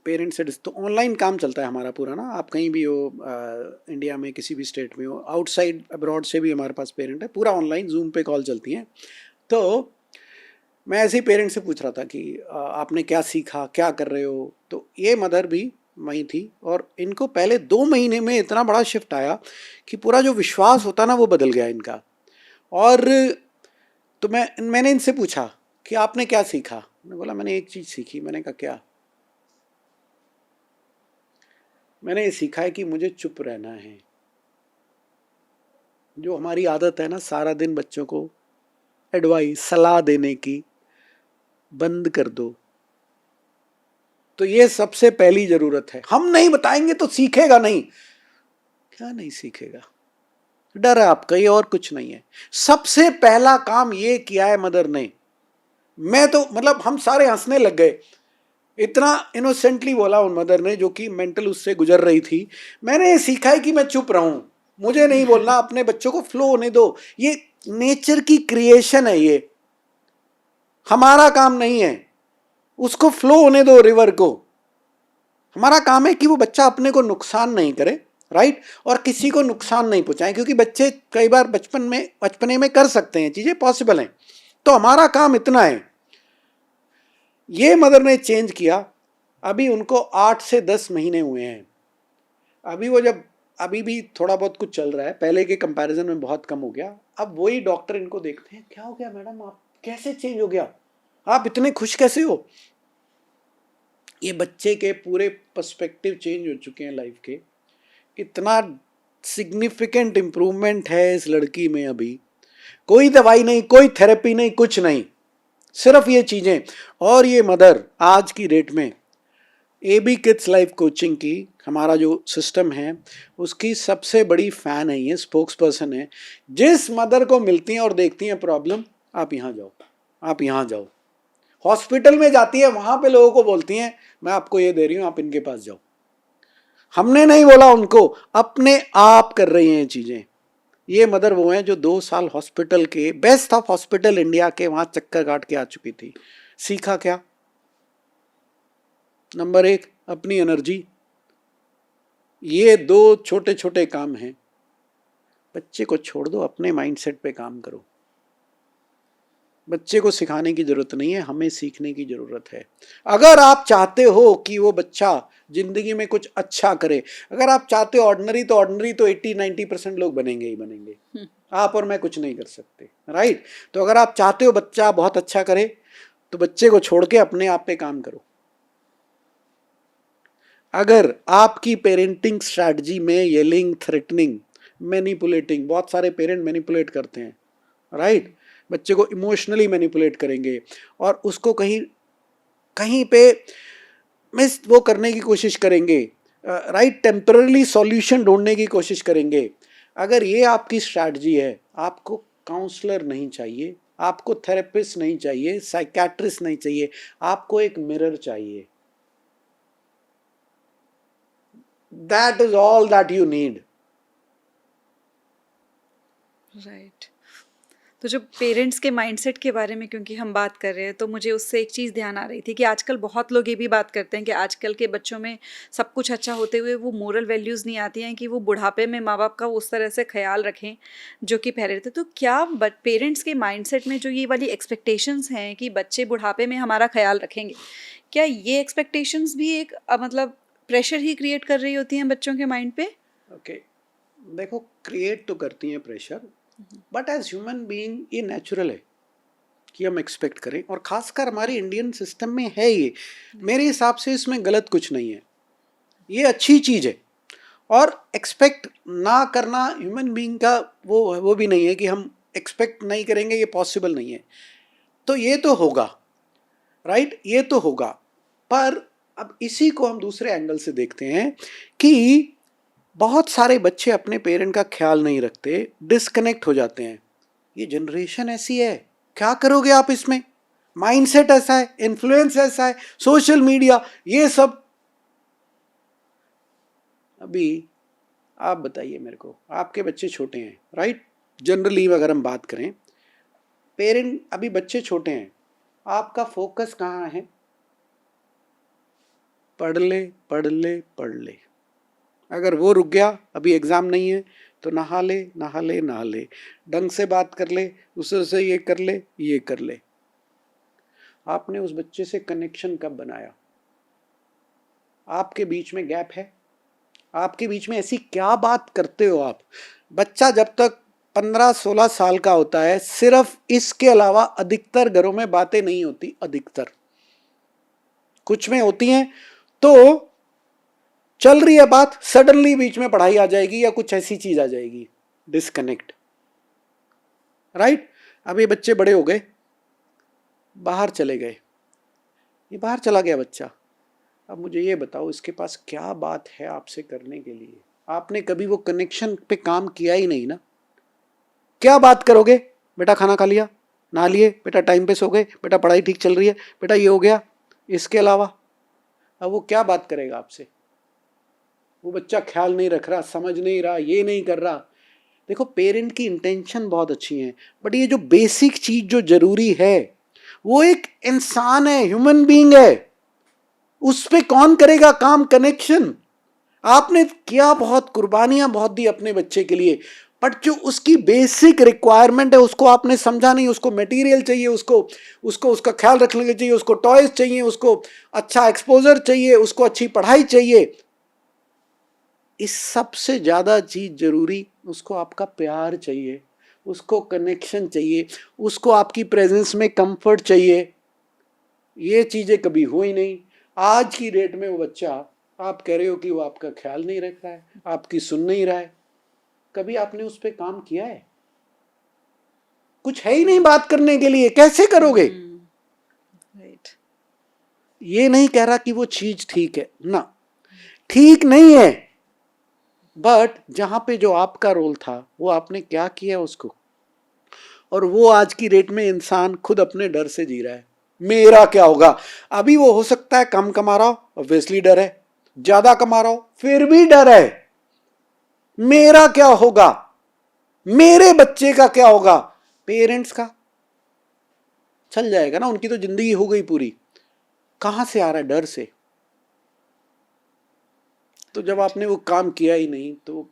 पेरेंट से, तो ऑनलाइन काम चलता है हमारा पूरा ना, आप कहीं भी हो, इंडिया में किसी भी स्टेट में हो, आउटसाइड अब्रॉड से भी हमारे पास पेरेंट है, पूरा ऑनलाइन जूम पे कॉल चलती हैं। तो मैं ऐसे ही पेरेंट से पूछ रहा था कि आपने क्या सीखा, क्या कर रहे हो। तो ये मदर भी वहीं थी, और इनको पहले 2 महीने में इतना बड़ा शिफ्ट आया कि पूरा जो विश्वास होता ना वो बदल गया इनका। और तो मैंने इनसे पूछा कि आपने क्या सीखा। मैंने बोला मैंने एक चीज़ सीखी। मैंने कहा क्या? मैंने ये सीखा है कि मुझे चुप रहना है। जो हमारी आदत है ना सारा दिन बच्चों को एडवाइस, सलाह देने की, बंद कर दो। तो ये सबसे पहली जरूरत है। हम नहीं बताएंगे तो सीखेगा नहीं। क्या नहीं सीखेगा? डर है आपका, ये और कुछ नहीं है। सबसे पहला काम ये किया है मदर ने। मैं तो मतलब हम सारे हंसने लग गए, इतना इनोसेंटली बोला उन मदर ने, जो कि मेंटल उससे गुजर रही थी। मैंने ये सीखा है कि मैं चुप रहूं, मुझे नहीं बोलना, अपने बच्चों को फ्लो होने दो। ये नेचर की क्रिएशन है, ये हमारा काम नहीं है। उसको फ्लो होने दो, रिवर को। हमारा काम है कि वो बच्चा अपने को नुकसान नहीं करे, राइट, और किसी को नुकसान नहीं पहुंचाए, क्योंकि बच्चे कई बार बचपने में कर सकते हैं, चीजें पॉसिबल हैं। तो हमारा काम इतना है। ये मदर ने चेंज किया। अभी उनको 8 से 10 महीने हुए हैं। अभी वो जब अभी भी थोड़ा बहुत कुछ चल रहा है, पहले के कंपैरिजन में बहुत कम हो गया। अब वही डॉक्टर इनको देखते हैं, क्या हो गया मैडम, आप कैसे चेंज हो गया, आप इतने खुश कैसे हो? ये बच्चे के पूरे पर्सपेक्टिव चेंज हो चुके हैं लाइफ के। इतना सिग्निफिकेंट इम्प्रूवमेंट है इस लड़की में। अभी कोई दवाई नहीं, कोई थेरेपी नहीं, कुछ नहीं, सिर्फ ये चीजें। और ये मदर आज की डेट में AB किड्स लाइफ कोचिंग की, हमारा जो सिस्टम है उसकी सबसे बड़ी फैन है, ये स्पोक्स पर्सन है। जिस मदर को मिलती हैं और देखती हैं प्रॉब्लम, आप यहाँ जाओ, आप यहाँ जाओ। हॉस्पिटल में जाती है, वहां पे लोगों को बोलती हैं मैं आपको ये दे रही हूं, आप इनके पास जाओ। हमने नहीं बोला उनको, अपने आप कर रही हैं ये चीजें। ये मदर वो हैं जो 2 साल हॉस्पिटल के, बेस्ट ऑफ हॉस्पिटल इंडिया के, वहां चक्कर काट के आ चुकी थी। सीखा क्या? नंबर 1, अपनी एनर्जी। ये 2 छोटे छोटे काम हैं। बच्चे को छोड़ दो, अपने माइंडसेट पे काम करो। बच्चे को सिखाने की जरूरत नहीं है, हमें सीखने की जरूरत है। अगर आप चाहते हो कि वो बच्चा जिंदगी में कुछ अच्छा करे, अगर आप चाहते हो ऑर्डिनरी, तो ऑर्डिनरी तो 80-90% लोग बनेंगे ही बनेंगे। आप और मैं कुछ नहीं कर सकते, राइट। तो अगर आप चाहते हो बच्चा बहुत अच्छा करे, तो बच्चे को छोड़ के अपने आप पे काम करो। अगर आपकी पेरेंटिंग स्ट्रैटेजी में येलिंग, थ्रेटनिंग, मैनिपुलेटिंग, बहुत सारे पेरेंट मैनिपुलेट करते हैं, राइट, बच्चे को इमोशनली मैनिपुलेट करेंगे और उसको कहीं कहीं पे मिस वो करने की कोशिश करेंगे, राइट, टेम्पररी सॉल्यूशन ढूंढने की कोशिश करेंगे। अगर ये आपकी स्ट्रैटेजी है, आपको काउंसलर नहीं चाहिए, आपको थेरेपिस्ट नहीं चाहिए, साइकियाट्रिस्ट नहीं चाहिए, आपको एक मिरर चाहिए। That is all that you need. Right. तो जो पेरेंट्स के माइंडसेट के बारे में क्योंकि हम बात कर रहे हैं, तो मुझे उससे एक चीज़ ध्यान आ रही थी कि आजकल बहुत लोग ये भी बात करते हैं कि आजकल के बच्चों में सब कुछ अच्छा होते हुए वो मोरल वैल्यूज़ नहीं आती हैं कि वो बुढ़ापे में माँ बाप का उस तरह से ख्याल रखें जो कि पहले थे। तो क्या पेरेंट्स के माइंडसेट में जो ये वाली एक्सपेक्टेशंस हैं कि बच्चे बुढ़ापे में हमारा ख्याल रखेंगे, क्या ये एक्सपेक्टेशंस भी एक मतलब प्रेशर ही क्रिएट कर रही होती हैं बच्चों के माइंड पे? ओके, देखो, क्रिएट तो करती हैं pressure, but as human being ये नेचुरल है कि हम एक्सपेक्ट करें, और खासकर हमारे इंडियन सिस्टम में है ये। मेरे हिसाब से इसमें गलत कुछ नहीं है, ये अच्छी चीज़ है। और एक्सपेक्ट ना करना ह्यूमन बीइंग का वो भी नहीं है कि हम एक्सपेक्ट नहीं करेंगे, ये पॉसिबल नहीं है। तो ये तो होगा, राइट, ये तो होगा। पर अब इसी को हम दूसरे एंगल से देखते हैं कि बहुत सारे बच्चे अपने पेरेंट का ख्याल नहीं रखते, डिस्कनेक्ट हो जाते हैं। ये जनरेशन ऐसी है, क्या करोगे आप इसमें? माइंडसेट ऐसा है, इन्फ्लुएंस ऐसा है, सोशल मीडिया, ये सब। अभी आप बताइए मेरे को, आपके बच्चे छोटे हैं, राइट, जनरली अगर हम बात करें, पेरेंट, अभी बच्चे छोटे हैं, आपका फोकस कहाँ है? पढ़ ले पढ़ ले पढ़ ले। अगर वो रुक गया, अभी एग्जाम नहीं है, तो नहा ले नहा ले नहा ले, ढंग से बात कर ले, दूसरे से ये कर ले ये कर ले। आपने उस बच्चे से कनेक्शन कब बनाया? आपके बीच में गैप है? आपके बीच में ऐसी क्या बात करते हो आप? बच्चा जब तक 15-16 साल का होता है, सिर्फ इसके अलावा अधिकतर घरों में बातें नहीं होती, अधिकतर, कुछ में होती हैं। तो चल रही है बात, सडनली बीच में पढ़ाई आ जाएगी या कुछ ऐसी चीज आ जाएगी, डिस्कनेक्ट, राइट। अब ये बच्चे बड़े हो गए, बाहर चले गए, ये बाहर चला गया बच्चा। अब मुझे ये बताओ, इसके पास क्या बात है आपसे करने के लिए? आपने कभी वो कनेक्शन पे काम किया ही नहीं ना। क्या बात करोगे? बेटा खाना खा लिया, नहा लिए, बेटा टाइम पे सो गए, बेटा पढ़ाई ठीक चल रही है, बेटा ये हो गया, इसके अलावा अब वो क्या बात करेगा आपसे? वो बच्चा ख्याल नहीं रख रहा, समझ नहीं रहा, ये नहीं कर रहा। देखो, पेरेंट की इंटेंशन बहुत अच्छी है, बट ये जो बेसिक चीज जो जरूरी है, वो एक इंसान है, ह्यूमन बीइंग है, उस पे कौन करेगा काम? कनेक्शन। आपने किया, बहुत कुर्बानियां बहुत दी अपने बच्चे के लिए, बट जो उसकी बेसिक रिक्वायरमेंट है उसको आपने समझा नहीं। उसको मटेरियल चाहिए, उसको उसको उसका ख्याल रखने के चाहिए, उसको टॉयज चाहिए, उसको अच्छा एक्सपोजर चाहिए, उसको अच्छी पढ़ाई चाहिए। इस सबसे ज्यादा चीज जरूरी, उसको आपका प्यार चाहिए, उसको कनेक्शन चाहिए, उसको आपकी प्रेजेंस में कंफर्ट चाहिए। ये चीजें कभी हो ही नहीं। आज की डेट में वो बच्चा, आप कह रहे हो कि वो आपका ख्याल नहीं रख रहा है, आपकी सुन नहीं रहा है, कभी आपने उस पर काम किया है? कुछ है ही नहीं बात करने के लिए, कैसे करोगे? राइट। ये नहीं कह रहा कि वो चीज ठीक है ना, ठीक नहीं है, बट जहां पे जो आपका रोल था वो आपने क्या किया उसको? और वो आज की डेट में इंसान खुद अपने डर से जी रहा है, मेरा क्या होगा? अभी वो हो सकता है कम कमा रहा हो, ऑब्वियसली डर है, ज्यादा कमा रहा हो, फिर भी डर है, मेरा क्या होगा, मेरे बच्चे का क्या होगा? पेरेंट्स का चल जाएगा ना, उनकी तो जिंदगी हो गई पूरी। कहां से आ रहा है? डर से। तो जब आपने वो काम किया ही नहीं, तो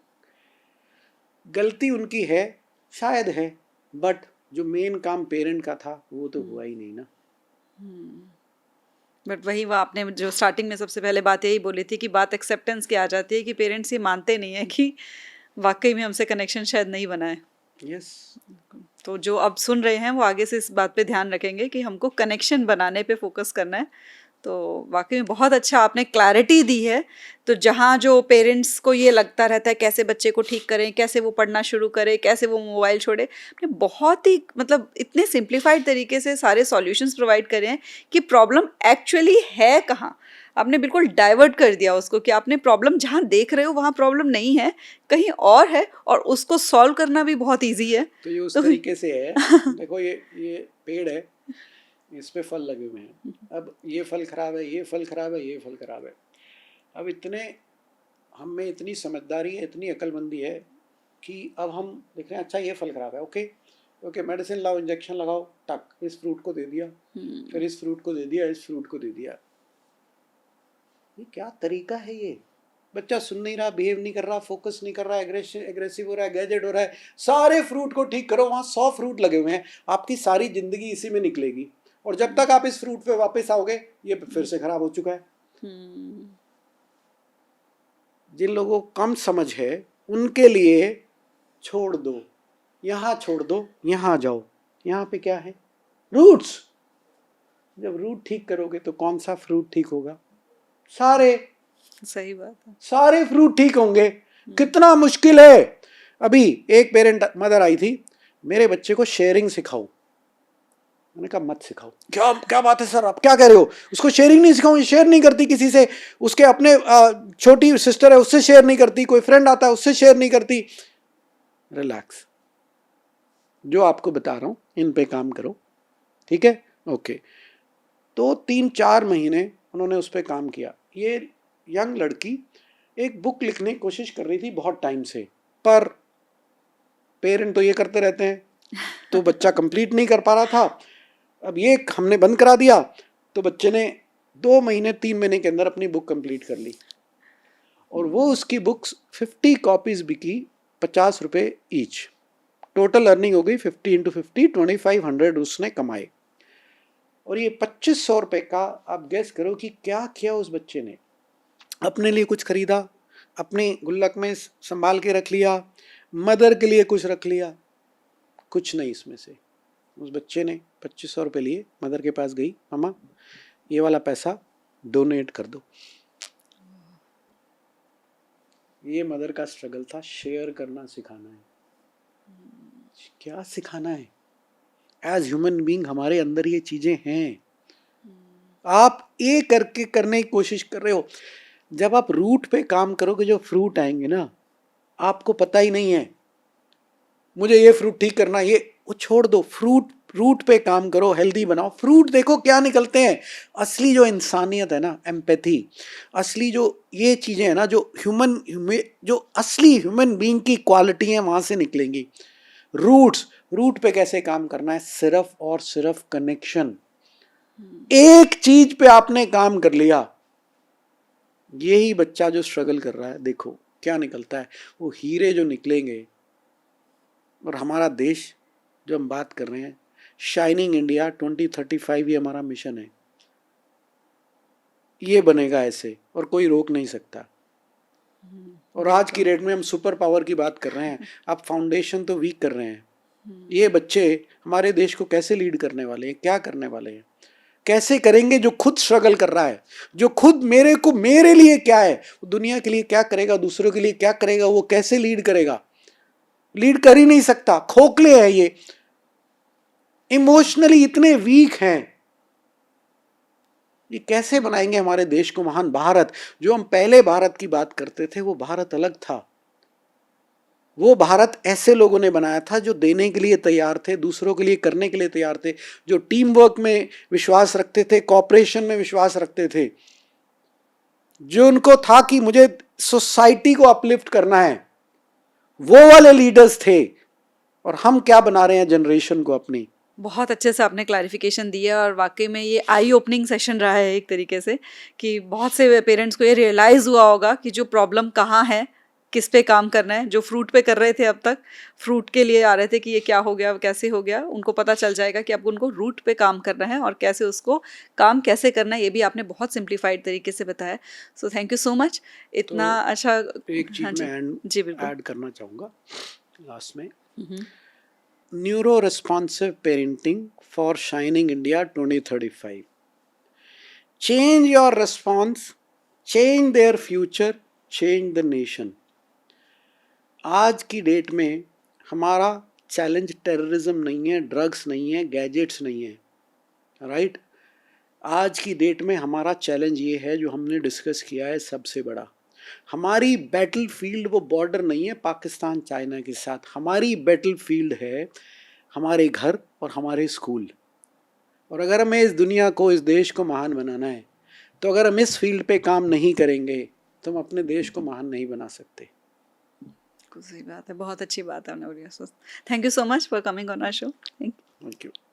गलती उनकी है, शायद है, बट जो मेन काम पेरेंट का था वो तो हुआ ही नहीं ना। बट वही, वो आपने जो स्टार्टिंग में सबसे पहले बात यही बोली थी कि बात एक्सेप्टेंस की आ जाती है कि पेरेंट्स ये मानते नहीं है कि वाकई में हमसे कनेक्शन शायद नहीं बना है। यस। तो जो अब सुन रहे हैं वो आगे से इस बात पे ध्यान रखेंगे कि हमको कनेक्शन बनाने पे फोकस करना है। तो वाकई में बहुत अच्छा आपने क्लैरिटी दी है। तो जहाँ जो पेरेंट्स को ये लगता रहता है कैसे बच्चे को ठीक करें, कैसे वो पढ़ना शुरू करे, कैसे वो मोबाइल छोड़े, आपने बहुत ही मतलब इतने सिंप्लीफाइड तरीके से सारे सॉल्यूशंस प्रोवाइड करे हैं कि प्रॉब्लम एक्चुअली है कहाँ। आपने बिल्कुल डाइवर्ट कर दिया उसको कि आपने प्रॉब्लम जहाँ देख रहे हो वहाँ प्रॉब्लम नहीं है, कहीं और है, और उसको सॉल्व करना भी बहुत ईजी है। तो ये उस तो तरीके से है, देखो ये पेड़ है, इस पे फल लगे हुए हैं, अब ये फल खराब है, ये फल खराब है, ये फल खराब है। अब इतने हम में इतनी समझदारी है, इतनी अक्लमंदी है कि अब हम देख रहे हैं अच्छा ये फल खराब है, ओके ओके मेडिसिन लाओ, इंजेक्शन लगाओ, टक इस फ्रूट को दे दिया, फिर इस फ्रूट को दे दिया, इस फ्रूट को दे दिया। ये क्या तरीका है? ये बच्चा सुन नहीं रहा, बिहेव नहीं कर रहा, फोकस नहीं कर रहा, एग्रेसिव हो रहा है, गैजेट हो रहा है। सारे फ्रूट को ठीक करो, वहाँ 100 फ्रूट लगे हुए हैं, आपकी सारी जिंदगी इसी में निकलेगी। और जब तक आप इस फ्रूट पे वापस आओगे ये फिर से खराब हो चुका है। जिन लोगों को कम समझ है उनके लिए छोड़ दो, यहाँ छोड़ दो, यहाँ जाओ। यहाँ पे क्या है? रूट्स। जब रूट ठीक करोगे तो कौन सा फ्रूट ठीक होगा? सारे। सही बात है। सारे फ्रूट ठीक होंगे। कितना मुश्किल है। अभी एक पेरेंट मदर आई थी, मेरे बच्चे को शेयरिंग सिखाओ। मैंने कहा मत सिखाओ। क्या क्या बात है सर, आप क्या कह रहे हो? उसको शेयरिंग नहीं सिखाऊं, ये शेयर नहीं करती किसी से, उसके अपने छोटी सिस्टर है उससे शेयर नहीं करती, कोई फ्रेंड आता है उससे शेयर नहीं करती। रिलैक्स, जो आपको बता रहा हूं इन पे काम करो, ठीक है? ओके। तो 3-4 महीने उन्होंने उस पर काम किया। ये यंग लड़की एक बुक लिखने की कोशिश कर रही थी बहुत टाइम से, पर पेरेंट तो ये करते रहते हैं, तो बच्चा कंप्लीट नहीं कर पा रहा था। अब ये हमने बंद करा दिया, तो बच्चे ने 2 महीने 3 महीने के अंदर अपनी बुक कंप्लीट कर ली। और वो उसकी बुक्स 50 कॉपीज बिकी, 50 रुपये ईच। टोटल अर्निंग हो गई 50 × 50, 2500 उसने कमाए। और ये 2500 रुपये का आप गेस करो कि क्या किया उस बच्चे ने। अपने लिए कुछ खरीदा, अपने गुल्लक में संभाल के रख लिया, मदर के लिए कुछ रख लिया, कुछ नहीं इसमें से। उस बच्चे ने 2500 रुपये लिए, मदर के पास गई, मामा ये वाला पैसा डोनेट कर दो। ये मदर का स्ट्रगल था, शेयर करना सिखाना है। क्या सिखाना है? एज ह्यूमन बीइंग हमारे अंदर ये चीजें हैं। आप ये करके करने की कोशिश कर रहे हो। जब आप रूट पे काम करोगे, जो फ्रूट आएंगे ना, आपको पता ही नहीं है मुझे ये फ्रूट ठीक करना, ये वो छोड़ दो। रूट पे काम करो, हेल्दी बनाओ। फ्रूट देखो क्या निकलते हैं। असली जो इंसानियत है ना, एम्पैथी, असली जो ये चीजें हैं ना, जो असली ह्यूमन बीइंग की क्वालिटी है, वहां से निकलेंगी। रूट पे कैसे काम करना है? सिर्फ और सिर्फ कनेक्शन। एक चीज पे आपने काम कर लिया, यही बच्चा जो स्ट्रगल कर रहा है, देखो क्या निकलता है। वो हीरे जो निकलेंगे। और हमारा देश जो हम बात कर रहे हैं, शाइनिंग इंडिया 2035, ये हमारा मिशन है। ये बनेगा ऐसे, और कोई रोक नहीं सकता। और आज की डेट में हम सुपर पावर की बात कर रहे हैं, आप फाउंडेशन तो वीक कर रहे हैं। ये बच्चे हमारे देश को कैसे लीड करने वाले हैं? क्या करने वाले हैं? कैसे करेंगे? जो खुद स्ट्रगल कर रहा है, जो खुद मेरे लिए क्या है, दुनिया के लिए क्या करेगा, दूसरों के लिए क्या करेगा, वो कैसे लीड करेगा? लीड कर ही नहीं सकता, खोखले है ये, इमोशनली इतने वीक हैं। ये कैसे बनाएंगे हमारे देश को महान भारत? जो हम पहले भारत की बात करते थे, वो भारत अलग था। वो भारत ऐसे लोगों ने बनाया था जो देने के लिए तैयार थे, दूसरों के लिए करने के लिए तैयार थे, जो टीम वर्क में विश्वास रखते थे, कॉपरेशन में विश्वास रखते थे, जो उनको था कि मुझे सोसाइटी को अपलिफ्ट करना है। वो वाले लीडर्स थे। और हम क्या बना रहे हैं जनरेशन को अपनी। बहुत अच्छे से आपने क्लैरिफिकेशन दिया, और वाकई में ये आई ओपनिंग सेशन रहा है एक तरीके से, कि बहुत से पेरेंट्स को ये रियलाइज़ हुआ होगा कि जो प्रॉब्लम कहाँ है, किस पे काम करना है। जो फ्रूट पे कर रहे थे अब तक, फ्रूट के लिए आ रहे थे कि ये क्या हो गया, कैसे हो गया, उनको पता चल जाएगा कि अब उनको रूट पे काम करना है, और कैसे उसको काम कैसे करना है, ये भी आपने बहुत सिंप्लीफाइड तरीके से बताया। So thank you so much. इतना तो अच्छा। एक चीज हाँ जी, मैं जी बिल्कुल। ऐड करना चाहूँगा लास्ट में। Neuro responsive parenting for shining India 2035। Change your response, change their future, change the nation. आज की डेट में हमारा चैलेंज टेररिज्म नहीं है, ड्रग्स नहीं है, गैजेट्स नहीं है, राइट? आज की डेट में हमारा चैलेंज ये है जो हमने डिस्कस किया है सबसे बड़ा। हमारी बैटल फील्ड वो बॉर्डर नहीं है पाकिस्तान चाइना के साथ, हमारी बैटल फील्ड है हमारे घर और हमारे स्कूल। और अगर हमें इस दुनिया को, इस देश को महान बनाना है, तो अगर हम इस फील्ड पे काम नहीं करेंगे तो हम अपने देश को महान नहीं बना सकते। सही बात है, बहुत अच्छी बात है आपने बोली। Thank you so much for coming on our show. Thank you.